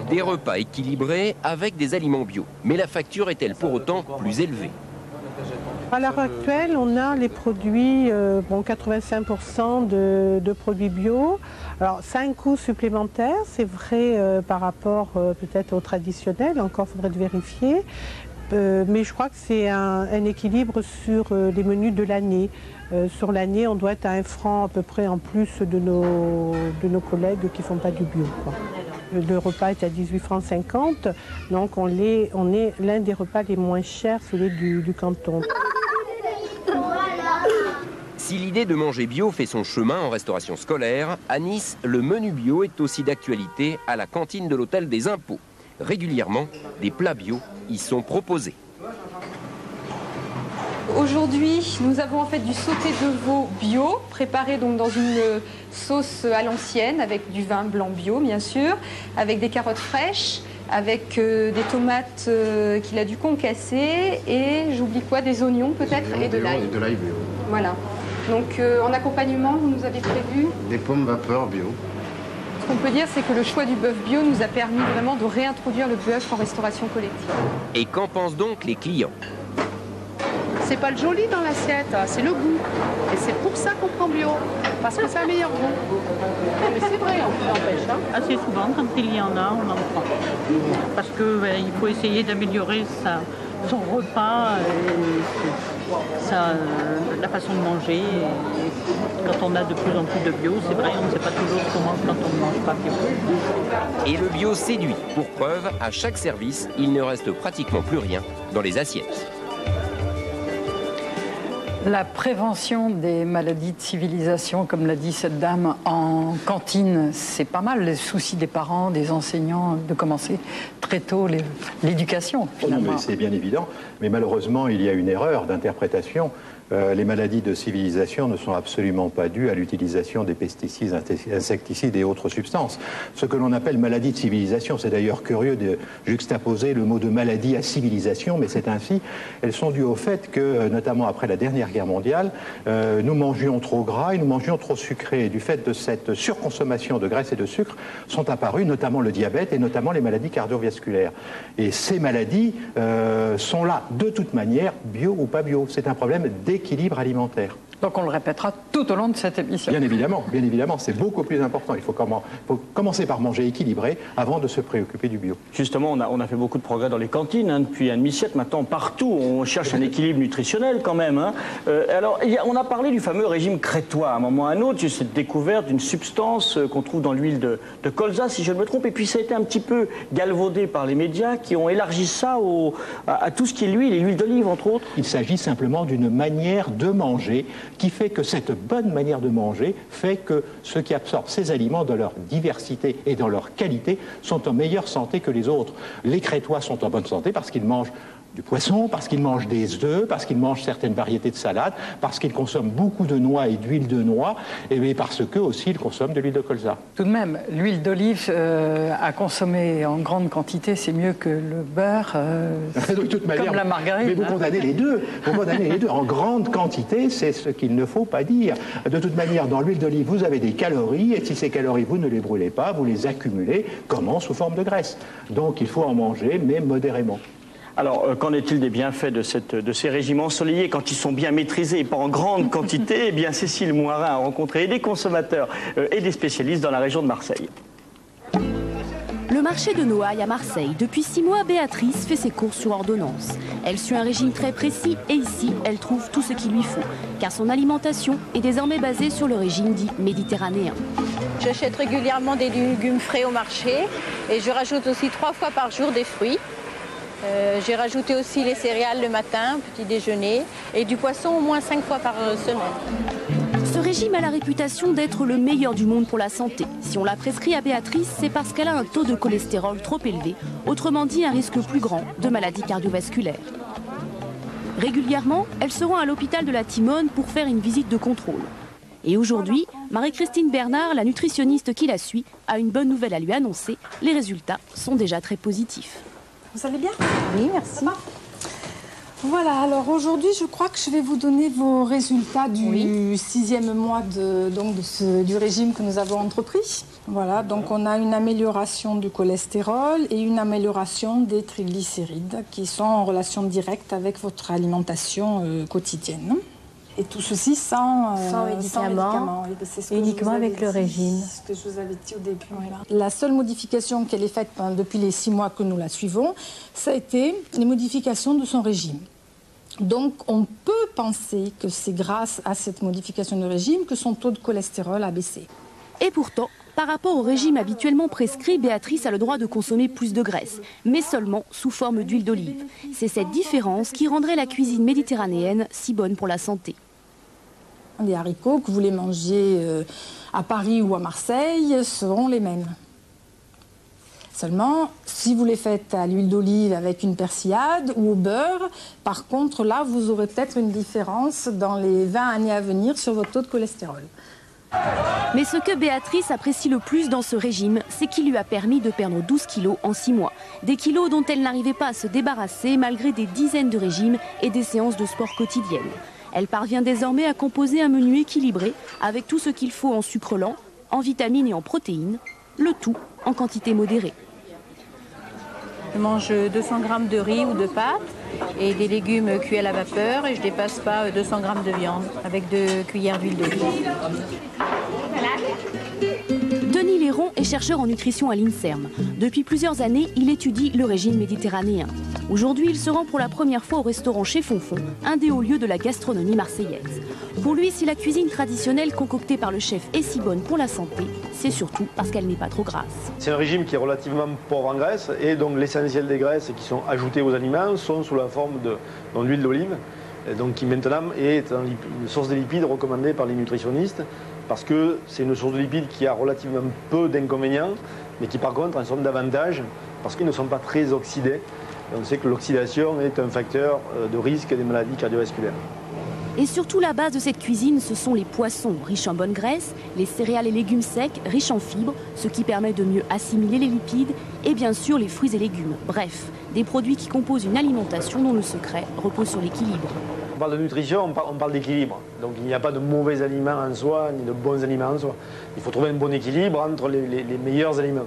Des repas équilibrés avec des aliments bio. Mais la facture est-elle pour autant plus élevée? À l'heure actuelle, on a les produits, 85% de produits bio. Alors, ça a un coût supplémentaire, c'est vrai par rapport peut-être au traditionnel, encore faudrait vérifier. Mais je crois que c'est un équilibre sur les menus de l'année. Sur l'année, on doit être à 1 franc à peu près en plus de nos collègues qui ne font pas du bio, quoi. Le repas est à 18,50 francs, donc on est l'un des repas les moins chers, celui du canton. Si l'idée de manger bio fait son chemin en restauration scolaire, à Nice, le menu bio est aussi d'actualité à la cantine de l'hôtel des Impôts. Régulièrement, des plats bio y sont proposés. Aujourd'hui, nous avons en fait du sauté de veau bio, préparé donc dans une sauce à l'ancienne, avec du vin blanc bio bien sûr, avec des carottes fraîches, avec des tomates qu'il a dû concasser et j'oublie quoi, des oignons peut-être et de l'ail. De l'ail bio. Voilà. Donc en accompagnement, vous nous avez prévu des pommes vapeur bio. Ce qu'on peut dire, c'est que le choix du bœuf bio nous a permis vraiment de réintroduire le bœuf en restauration collective. Et qu'en pensent donc les clients? C'est pas le joli dans l'assiette, c'est le goût. Et c'est pour ça qu'on prend bio, parce que c'est un meilleur goût. Mais c'est vrai, on n'empêche. Hein. Assez souvent, quand il y en a, on en prend. Parce qu'il faut essayer d'améliorer son repas, la façon de manger. Et quand on a de plus en plus de bio, c'est vrai, on ne sait pas toujours ce qu'on mange quand on ne mange pas bio. Et le bio séduit. Pour preuve, à chaque service, il ne reste pratiquement plus rien dans les assiettes. La prévention des maladies de civilisation, comme l'a dit cette dame, en cantine, c'est pas mal. Les soucis des parents, des enseignants, de commencer très tôt l'éducation, finalement. C'est bien évident, mais malheureusement, il y a une erreur d'interprétation. Les maladies de civilisation ne sont absolument pas dues à l'utilisation des pesticides, insecticides et autres substances. Ce que l'on appelle maladie de civilisation, c'est d'ailleurs curieux de juxtaposer le mot de maladie à civilisation, mais c'est ainsi. Elles sont dues au fait que, notamment après la dernière guerre mondiale, nous mangions trop gras et nous mangions trop sucré. Et du fait de cette surconsommation de graisse et de sucre, sont apparues notamment le diabète et notamment les maladies cardiovasculaires. Et ces maladies sont là de toute manière, bio ou pas bio. C'est un problème d'équilibre alimentaire. Donc on le répétera tout au long de cette émission. Bien évidemment, c'est beaucoup plus important. Il faut commencer par manger équilibré avant de se préoccuper du bio. Justement, on a fait beaucoup de progrès dans les cantines depuis un demi-siècle. Maintenant, partout, on cherche un équilibre nutritionnel quand même. Hein. Alors, on a parlé du fameux régime crétois. À un moment ou à un autre, cette découverte d'une substance qu'on trouve dans l'huile de colza, si je ne me trompe. Et puis ça a été un petit peu galvaudé par les médias qui ont élargi ça à tout ce qui est l'huile et l'huile d'olive, entre autres. Il s'agit simplement d'une manière de manger qui fait que cette bonne manière de manger fait que ceux qui absorbent ces aliments, dans leur diversité et dans leur qualité, sont en meilleure santé que les autres. Les Crétois sont en bonne santé parce qu'ils mangent du poisson, parce qu'ils mangent des œufs, parce qu'ils mangent certaines variétés de salades, parce qu'ils consomment beaucoup de noix et d'huile de noix, et parce que aussi ils consomment de l'huile de colza. Tout de même, l'huile d'olive à consommer en grande quantité, c'est mieux que le beurre, de toute manière, comme la margarine. Mais vous condamnez les deux. Vous condamnez les deux. En grande quantité, c'est ce qu'il ne faut pas dire. De toute manière, dans l'huile d'olive, vous avez des calories, et si ces calories, vous ne les brûlez pas, vous les accumulez, comment? Sous forme de graisse. Donc il faut en manger, mais modérément. Alors, qu'en est-il des bienfaits de ces régimes ensoleillés quand ils sont bien maîtrisés et pas en grande quantité? Eh bien, Cécile Moirin a rencontré des consommateurs et des spécialistes dans la région de Marseille. Le marché de Noailles à Marseille. Depuis 6 mois, Béatrice fait ses courses sur ordonnance. Elle suit un régime très précis et ici, elle trouve tout ce qu'il lui faut. Car son alimentation est désormais basée sur le régime dit méditerranéen. J'achète régulièrement des légumes frais au marché et je rajoute aussi 3 fois par jour des fruits. J'ai rajouté aussi les céréales le matin, petit déjeuner, et du poisson au moins 5 fois par semaine. Ce régime a la réputation d'être le meilleur du monde pour la santé. Si on l'a prescrit à Béatrice, c'est parce qu'elle a un taux de cholestérol trop élevé, autrement dit un risque plus grand de maladies cardiovasculaires. Régulièrement, elle se rend à l'hôpital de la Timone pour faire une visite de contrôle. Et aujourd'hui, Marie-Christine Bernard, la nutritionniste qui la suit, a une bonne nouvelle à lui annoncer. Les résultats sont déjà très positifs. Vous allez bien? Oui, merci. Voilà, alors aujourd'hui, je crois que je vais vous donner vos résultats du 6e mois du régime que nous avons entrepris. Voilà, donc on a une amélioration du cholestérol et une amélioration des triglycérides qui sont en relation directe avec votre alimentation quotidienne. Et tout ceci sans médicaments. Uniquement avec le régime. Ce que je vous avais dit au début. Voilà. La seule modification qu'elle est faite depuis les 6 mois que nous la suivons, ça a été les modifications de son régime. Donc on peut penser que c'est grâce à cette modification de régime que son taux de cholestérol a baissé. Et pourtant, par rapport au régime habituellement prescrit, Béatrice a le droit de consommer plus de graisse, mais seulement sous forme d'huile d'olive. C'est cette différence qui rendrait la cuisine méditerranéenne si bonne pour la santé. Les haricots que vous les mangez à Paris ou à Marseille seront les mêmes. Seulement, si vous les faites à l'huile d'olive avec une persillade ou au beurre, par contre, là, vous aurez peut-être une différence dans les 20 années à venir sur votre taux de cholestérol. Mais ce que Béatrice apprécie le plus dans ce régime, c'est qu'il lui a permis de perdre 12 kilos en 6 mois. Des kilos dont elle n'arrivait pas à se débarrasser malgré des dizaines de régimes et des séances de sport quotidiennes. Elle parvient désormais à composer un menu équilibré avec tout ce qu'il faut en sucre lent, en vitamines et en protéines, le tout en quantité modérée. Je mange 200 g de riz ou de pâtes et des légumes cuits à la vapeur et je ne dépasse pas 200 g de viande avec 2 cuillères d'huile d'olive. Denis Léron est chercheur en nutrition à l'INSERM. Depuis plusieurs années, il étudie le régime méditerranéen. Aujourd'hui, il se rend pour la première fois au restaurant Chez Fonfon, un des hauts lieux de la gastronomie marseillaise. Pour lui, si la cuisine traditionnelle concoctée par le chef est si bonne pour la santé, c'est surtout parce qu'elle n'est pas trop grasse. C'est un régime qui est relativement pauvre en graisse et donc l'essentiel des graisses qui sont ajoutées aux aliments sont sous la forme d'huile d'olive, donc qui maintenant est une source de lipides recommandée par les nutritionnistes parce que c'est une source de lipides qui a relativement peu d'inconvénients mais qui par contre en sont davantage parce qu'ils ne sont pas très oxydés. Et on sait que l'oxydation est un facteur de risque des maladies cardiovasculaires. Et surtout, la base de cette cuisine, ce sont les poissons riches en bonne graisse, les céréales et légumes secs riches en fibres, ce qui permet de mieux assimiler les lipides, et bien sûr les fruits et légumes. Bref, des produits qui composent une alimentation dont le secret repose sur l'équilibre. On parle de nutrition, on parle d'équilibre. Donc il n'y a pas de mauvais aliments en soi, ni de bons aliments en soi. Il faut trouver un bon équilibre entre les meilleurs aliments.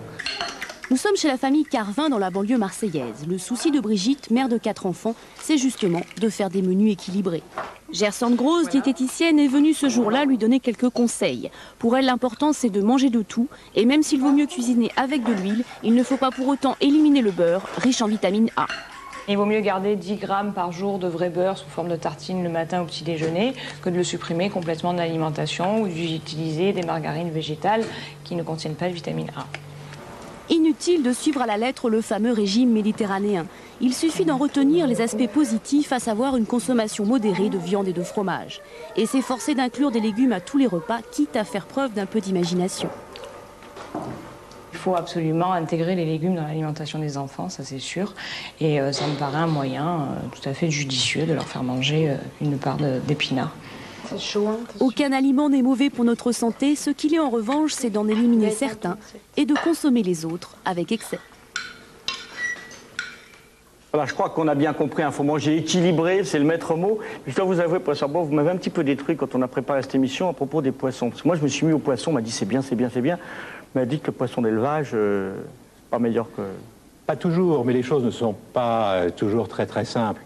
Nous sommes chez la famille Carvin dans la banlieue marseillaise. Le souci de Brigitte, mère de 4 enfants, c'est justement de faire des menus équilibrés. Gersande Grosse, diététicienne, est venue ce jour-là lui donner quelques conseils. Pour elle, l'important c'est de manger de tout. Et même s'il vaut mieux cuisiner avec de l'huile, il ne faut pas pour autant éliminer le beurre, riche en vitamine A. Il vaut mieux garder 10 grammes par jour de vrai beurre sous forme de tartine le matin au petit déjeuner que de le supprimer complètement de l'alimentation ou d'utiliser des margarines végétales qui ne contiennent pas de vitamine A. Inutile de suivre à la lettre le fameux régime méditerranéen. Il suffit d'en retenir les aspects positifs, à savoir une consommation modérée de viande et de fromage. Et s'efforcer d'inclure des légumes à tous les repas, quitte à faire preuve d'un peu d'imagination. Il faut absolument intégrer les légumes dans l'alimentation des enfants, ça c'est sûr. Et ça me paraît un moyen tout à fait judicieux de leur faire manger une part d'épinards. Aucun aliment n'est mauvais pour notre santé. Ce qu'il est en revanche, c'est d'en éliminer certains et de consommer les autres avec excès. Voilà, je crois qu'on a bien compris, il faut manger équilibré, c'est le maître mot. Je dois vous avouer, professeur Bohr, vous m'avez un petit peu détruit quand on a préparé cette émission à propos des poissons. Parce que moi, je me suis mis au poisson, on m'a dit c'est bien, c'est bien, c'est bien. On m'a dit que le poisson d'élevage, c'est pas meilleur que... Pas toujours, mais les choses ne sont pas toujours très très simples.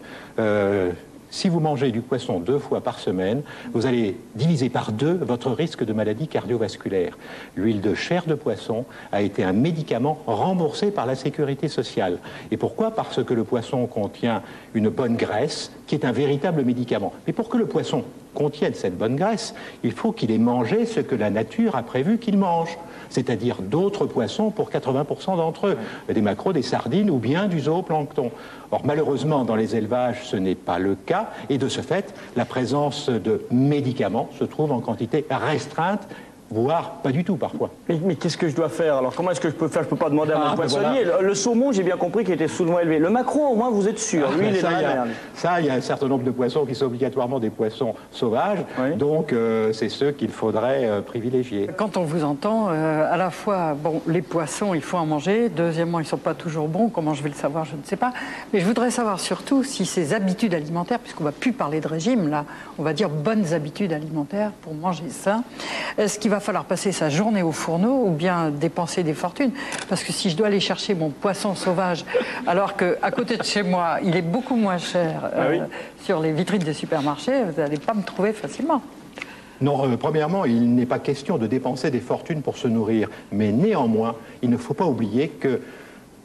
Si vous mangez du poisson 2 fois par semaine, vous allez diviser par 2 votre risque de maladie cardiovasculaire. L'huile de chair de poisson a été un médicament remboursé par la sécurité sociale. Et pourquoi? Parce que le poisson contient une bonne graisse qui est un véritable médicament. Mais pour que le poisson contienne cette bonne graisse, il faut qu'il ait mangé ce que la nature a prévu qu'il mange. C'est-à-dire d'autres poissons pour 80% d'entre eux, des maquereaux, des sardines ou bien du zooplancton. Or, malheureusement, dans les élevages, ce n'est pas le cas, et de ce fait, la présence de médicaments se trouve en quantité restreinte, voire pas du tout parfois. Mais qu'est-ce que je dois faire? Alors comment est-ce que je peux faire? Je ne peux pas demander à mon poissonnier. Voilà. Le saumon, j'ai bien compris qu'il était souvent élevé. Le maquereau, au moins, vous êtes sûr. Lui, il est dans la merde. Ça, il y a un certain nombre de poissons qui sont obligatoirement des poissons sauvages. Oui. Donc, c'est ceux qu'il faudrait privilégier. Quand on vous entend, à la fois, bon, les poissons, il faut en manger. Deuxièmement, ils ne sont pas toujours bons. Comment je vais le savoir? Je ne sais pas. Mais je voudrais savoir surtout si ces habitudes alimentaires, puisqu'on ne va plus parler de régime, là, on va dire bonnes habitudes alimentaires pour manger sain. Est-ce qu'il va falloir passer sa journée au fourneau ou bien dépenser des fortunes? Parce que si je dois aller chercher mon poisson sauvage, alors qu'à côté de chez moi, il est beaucoup moins cher sur les vitrines des supermarchés, vous n'allez pas me trouver facilement. Non, premièrement, il n'est pas question de dépenser des fortunes pour se nourrir. Mais néanmoins, il ne faut pas oublier que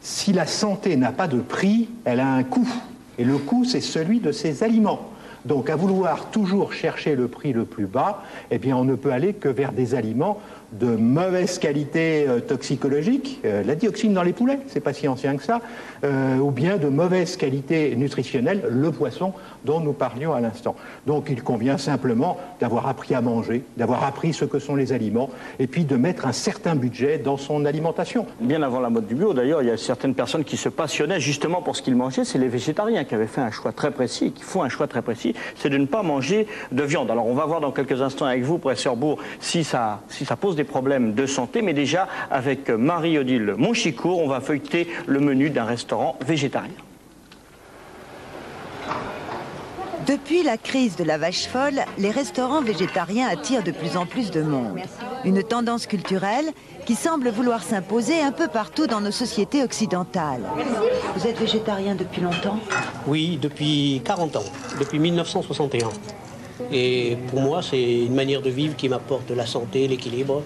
si la santé n'a pas de prix, elle a un coût. Et le coût, c'est celui de ses aliments. Donc à vouloir toujours chercher le prix le plus bas, eh bien on ne peut aller que vers des aliments de mauvaise qualité toxicologique, la dioxine dans les poulets, c'est pas si ancien que ça, ou bien de mauvaise qualité nutritionnelle, le poisson dont nous parlions à l'instant. Donc il convient simplement d'avoir appris à manger, d'avoir appris ce que sont les aliments, et puis de mettre un certain budget dans son alimentation. Bien avant la mode du bio, d'ailleurs, il y a certaines personnes qui se passionnaient justement pour ce qu'ils mangeaient, c'est les végétariens qui avaient fait un choix très précis, qui font un choix très précis, c'est de ne pas manger de viande. Alors on va voir dans quelques instants avec vous, professeur Bohr, si ça pose des problèmes de santé, mais déjà avec Marie-Odile Monchicourt, on va feuilleter le menu d'un restaurant végétarien. Depuis la crise de la vache folle, les restaurants végétariens attirent de plus en plus de monde. Une tendance culturelle qui semble vouloir s'imposer un peu partout dans nos sociétés occidentales. Vous êtes végétarien depuis longtemps? Oui, depuis 40 ans, depuis 1961. Et pour moi, c'est une manière de vivre qui m'apporte de la santé, l'équilibre.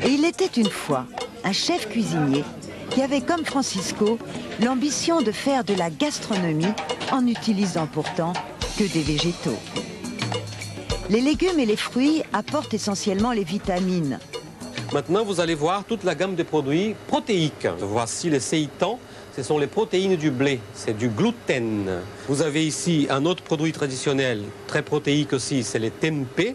Et il était une fois un chef cuisinier qui avait, comme Francisco, l'ambition de faire de la gastronomie en n'utilisant pourtant que des végétaux. Les légumes et les fruits apportent essentiellement les vitamines. Maintenant, vous allez voir toute la gamme de produits protéiques. Voici les séitans. Ce sont les protéines du blé, c'est du gluten. Vous avez ici un autre produit traditionnel, très protéique aussi, c'est les tempeh,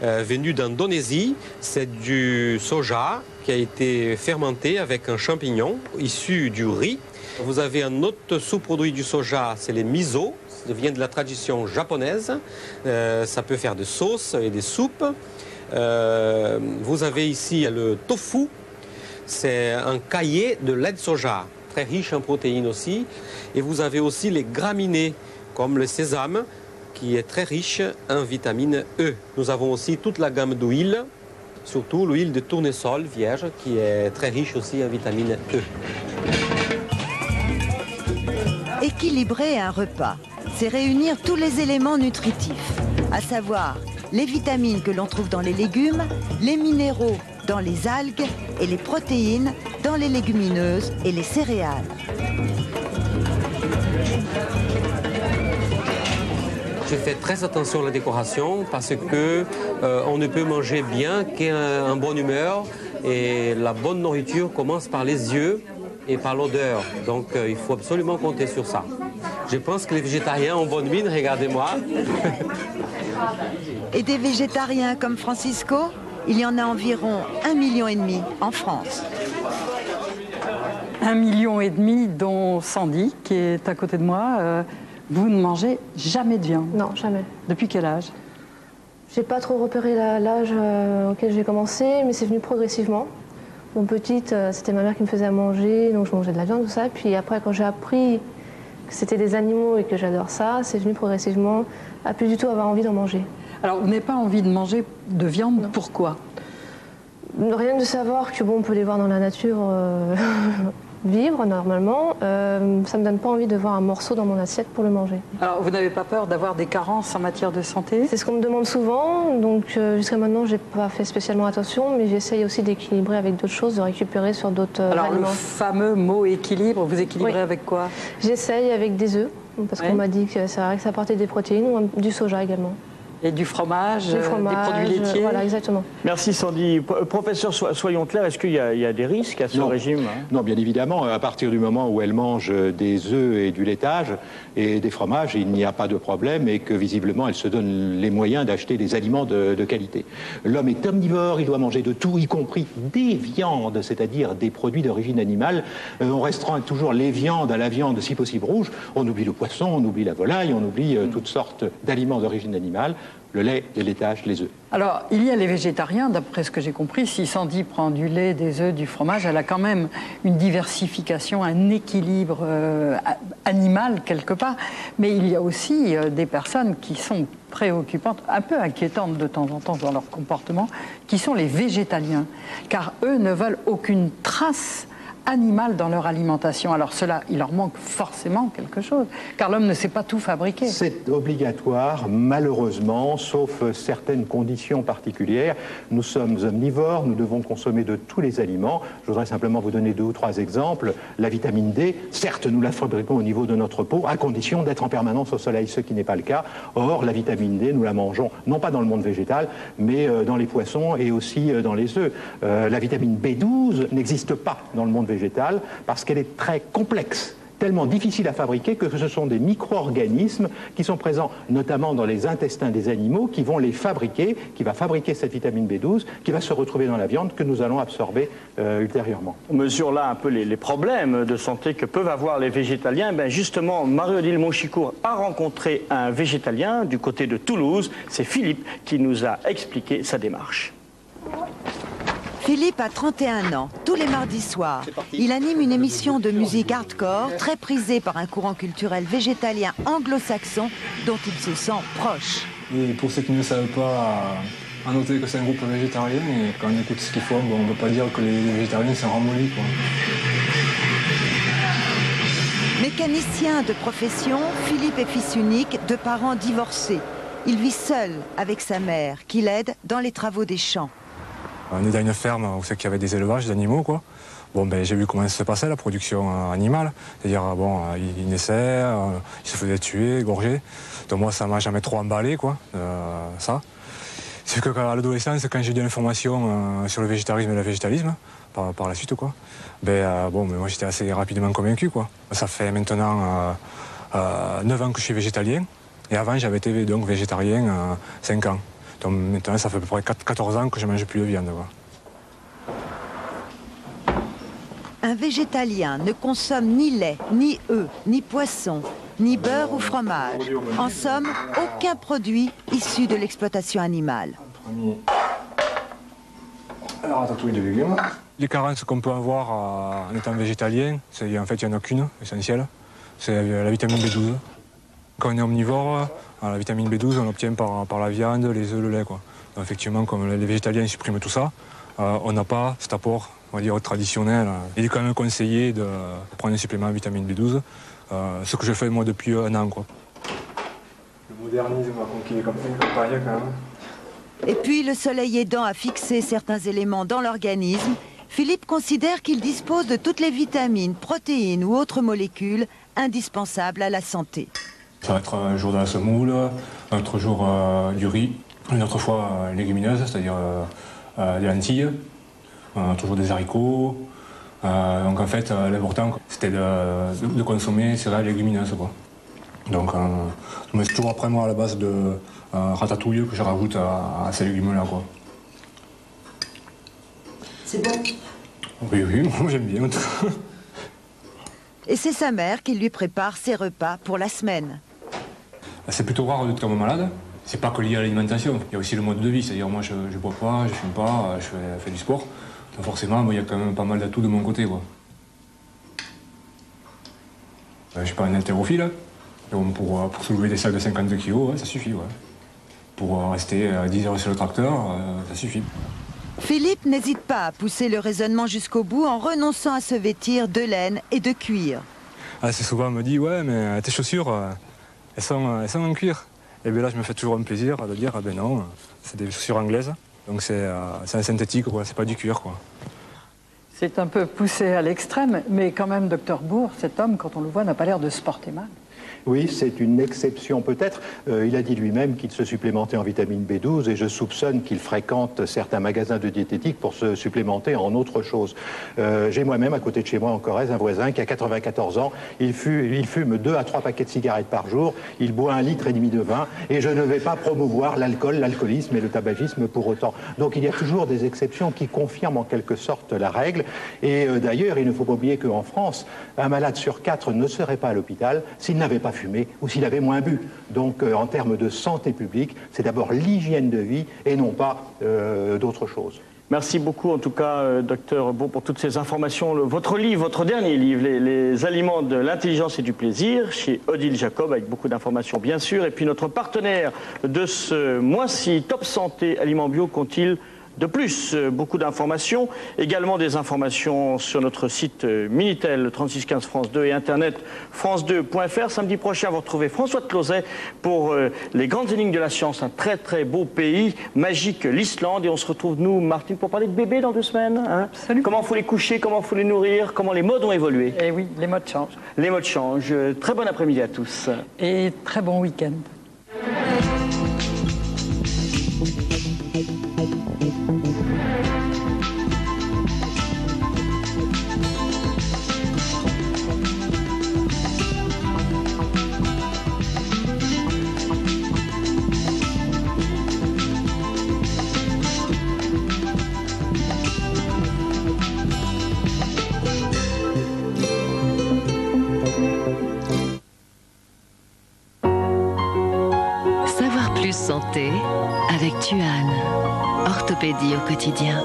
venus d'Indonésie. C'est du soja qui a été fermenté avec un champignon issu du riz. Vous avez un autre sous-produit du soja, c'est les miso, ça vient de la tradition japonaise. Ça peut faire des sauces et des soupes. Vous avez ici le tofu, c'est un caillé de lait de soja, très riche en protéines aussi. Et vous avez aussi les graminées, comme le sésame, qui est très riche en vitamine E. Nous avons aussi toute la gamme d'huile, surtout l'huile de tournesol vierge, qui est très riche aussi en vitamine E. Équilibrer un repas, c'est réunir tous les éléments nutritifs, à savoir les vitamines que l'on trouve dans les légumes, les minéraux dans les algues et les protéines dans les légumineuses et les céréales. Je fais très attention à la décoration parce que on ne peut manger bien qu'en bonne humeur et la bonne nourriture commence par les yeux et par l'odeur. Donc il faut absolument compter sur ça. Je pense que les végétariens ont bonne mine, regardez-moi. Et des végétariens comme Francisco, il y en a environ 1,5 million en France. 1,5 million dont Sandy, qui est à côté de moi. Vous ne mangez jamais de viande? Non, jamais. Depuis quel âge? J'ai pas trop repéré l'âge auquel j'ai commencé, mais c'est venu progressivement. Bon, petite, c'était ma mère qui me faisait à manger, donc je mangeais de la viande, tout ça. Puis après, quand j'ai appris que c'était des animaux et que j'adore ça, c'est venu progressivement à plus du tout avoir envie d'en manger. Alors, vous n'avez pas envie de manger de viande, non. Pourquoi? Rien de savoir que bon, on peut les voir dans la nature vivre normalement, ça me donne pas envie de voir un morceau dans mon assiette pour le manger. Alors, vous n'avez pas peur d'avoir des carences en matière de santé? C'est ce qu'on me demande souvent, donc jusqu'à maintenant, j'ai pas fait spécialement attention, mais j'essaye aussi d'équilibrer avec d'autres choses, de récupérer sur d'autres aliments. Alors, le fameux mot équilibre, vous équilibrez oui. Avec quoi? J'essaye avec des œufs, parce qu'on m'a dit que c'est vrai que ça apportait des protéines, ou du soja également. Et du fromage, des produits laitiers. Voilà, exactement. Merci Sandy. Professeur, soyons clairs, est-ce qu'il y a des risques à ce régime? Non, bien évidemment. À partir du moment où elle mange des œufs et du laitage et des fromages, il n'y a pas de problème et que visiblement elle se donne les moyens d'acheter des aliments de qualité. L'homme est omnivore, il doit manger de tout, y compris des viandes, c'est-à-dire des produits d'origine animale. On restreint toujours les viandes à la viande, si possible rouge. On oublie le poisson, on oublie la volaille, on oublie toutes sortes d'aliments d'origine animale. Le lait, le laitage, les œufs. Alors, il y a les végétariens, d'après ce que j'ai compris, si Sandy prend du lait, des œufs, du fromage, elle a quand même une diversification, un équilibre animal quelque part. Mais il y a aussi des personnes qui sont préoccupantes, un peu inquiétantes de temps en temps dans leur comportement, qui sont les végétaliens. Car eux ne veulent aucune trace animal dans leur alimentation. Alors cela, il leur manque forcément quelque chose, car l'homme ne sait pas tout fabriquer. C'est obligatoire, malheureusement, sauf certaines conditions particulières. Nous sommes omnivores, nous devons consommer de tous les aliments. Je voudrais simplement vous donner 2 ou 3 exemples. La vitamine D, certes, nous la fabriquons au niveau de notre peau, à condition d'être en permanence au soleil, ce qui n'est pas le cas. Or, la vitamine D, nous la mangeons, non pas dans le monde végétal, mais dans les poissons et aussi dans les œufs. La vitamine B12 n'existe pas dans le monde végétal parce qu'elle est très complexe, tellement difficile à fabriquer que ce sont des micro-organismes qui sont présents notamment dans les intestins des animaux qui vont les fabriquer, qui va fabriquer cette vitamine B12 qui va se retrouver dans la viande que nous allons absorber ultérieurement. On mesure là un peu les problèmes de santé que peuvent avoir les végétaliens. Ben justement, Marie-Odile Monchicourt a rencontré un végétalien du côté de Toulouse. C'est Philippe qui nous a expliqué sa démarche. Philippe a 31 ans. Tous les mardis soirs, il anime une émission de musique hardcore très prisée par un courant culturel végétalien anglo-saxon dont il se sent proche. Et pour ceux qui ne savent pas, à noter que c'est un groupe végétarien et quand on écoute ce qu'ils font, on ne peut pas dire que les végétariens sont ramollis, quoi. Mécanicien de profession, Philippe est fils unique de parents divorcés. Il vit seul avec sa mère qui l'aide dans les travaux des champs. On est dans une ferme où c'est qu'il y avait des élevages d'animaux, quoi. Bon, ben, j'ai vu comment ça se passait, la production animale. C'est-à-dire, bon, ils naissaient, ils se faisaient tuer, égorger. Donc moi, ça m'a jamais trop emballé, quoi, ça. C'est que à l'adolescence, quand j'ai eu de l'information sur le végétarisme et le végétalisme, par la suite, quoi, ben, bon, mais moi, j'étais assez rapidement convaincu, quoi. Ça fait maintenant 9 ans que je suis végétalien. Et avant, j'avais été donc végétarien 5 ans. Donc maintenant, ça fait à peu près 14 ans que je ne mange plus de viande, quoi. Un végétalien ne consomme ni lait, ni œufs, ni poisson, ni beurre ou fromage. En somme, aucun produit issu de l'exploitation animale. Alors, ratatouille de légumes. Les carences qu'on peut avoir en étant végétalien, en fait, il n'y en a qu'une, essentielle, c'est la vitamine B12. Quand on est omnivore, la vitamine B12, on l'obtient par la viande, les œufs, le lait, quoi. Donc, effectivement, comme les végétaliens suppriment tout ça, on n'a pas cet apport, on va dire, traditionnel. Il est quand même conseillé de prendre un supplément de vitamine B12, ce que je fais moi depuis 1 an, quoi. Le modernisme a conquis les campagnes quand même. Et puis, le soleil aidant à fixer certains éléments dans l'organisme, Philippe considère qu'il dispose de toutes les vitamines, protéines ou autres molécules indispensables à la santé. Ça va être un jour de la semoule, un autre jour du riz, une autre fois légumineuse, c'est-à-dire des lentilles, toujours des haricots. Donc en fait, l'important, c'était de consommer céréales légumineuses, quoi. Donc je mets toujours après moi à la base de ratatouille que je rajoute à ces légumes-là, quoi. C'est bon? Oui, moi j'aime bien. Et c'est sa mère qui lui prépare ses repas pour la semaine. C'est plutôt rare de tomber malade. C'est pas que lié à l'alimentation. Il y a aussi le mode de vie, c'est-à-dire moi je bois pas, je fume pas, je fais du sport. Donc forcément, il y a quand même pas mal d'atouts de mon côté, quoi. Je suis pas un haltérophile. Donc pour soulever des sacs de 52 kg, ouais, ça suffit. Ouais. Pour rester 10 heures sur le tracteur, ça suffit. Philippe n'hésite pas à pousser le raisonnement jusqu'au bout en renonçant à se vêtir de laine et de cuir. Assez souvent, on me dit, ouais, mais tes chaussures, elles sont en cuir. Et bien là, je me fais toujours un plaisir de dire, ah ben non, c'est des chaussures anglaises. Donc c'est un synthétique, quoi, c'est pas du cuir, quoi. C'est un peu poussé à l'extrême, mais quand même, docteur Bourg, cet homme, quand on le voit, n'a pas l'air de se porter mal. Oui, c'est une exception peut-être. Il a dit lui-même qu'il se supplémentait en vitamine B12 et je soupçonne qu'il fréquente certains magasins de diététique pour se supplémenter en autre chose. J'ai moi-même, à côté de chez moi en Corrèze, un voisin qui a 94 ans. Il fume 2 à 3 paquets de cigarettes par jour. Il boit 1,5 litre de vin. Et je ne vais pas promouvoir l'alcool, l'alcoolisme et le tabagisme pour autant. Donc il y a toujours des exceptions qui confirment en quelque sorte la règle. Et d'ailleurs, il ne faut pas oublier qu'en France, un malade sur 4 ne serait pas à l'hôpital s'il n'avait pas fumé ou s'il avait moins bu. Donc en termes de santé publique, c'est d'abord l'hygiène de vie et non pas d'autre chose. Merci beaucoup en tout cas, docteur Bourg, pour toutes ces informations. Votre livre, votre dernier livre, les aliments de l'intelligence et du plaisir, chez Odile Jacob, avec beaucoup d'informations bien sûr. Et puis notre partenaire de ce mois-ci, Top Santé Aliments Bio, compte-t-il de plus, beaucoup d'informations, également des informations sur notre site Minitel 3615 France 2 et internet france2.fr. Samedi prochain, vous retrouvez François de Closet pour les grandes énigmes de la science, un très très beau pays, magique, l'Islande. Et on se retrouve, nous, Martine, pour parler de bébés dans 2 semaines. Hein. Comment il faut les coucher, comment il faut les nourrir, comment les modes ont évolué. Et oui, les modes changent. Les modes changent. Très bon après-midi à tous. Et très bon week-end. Santé avec Tuan, orthopédie au quotidien.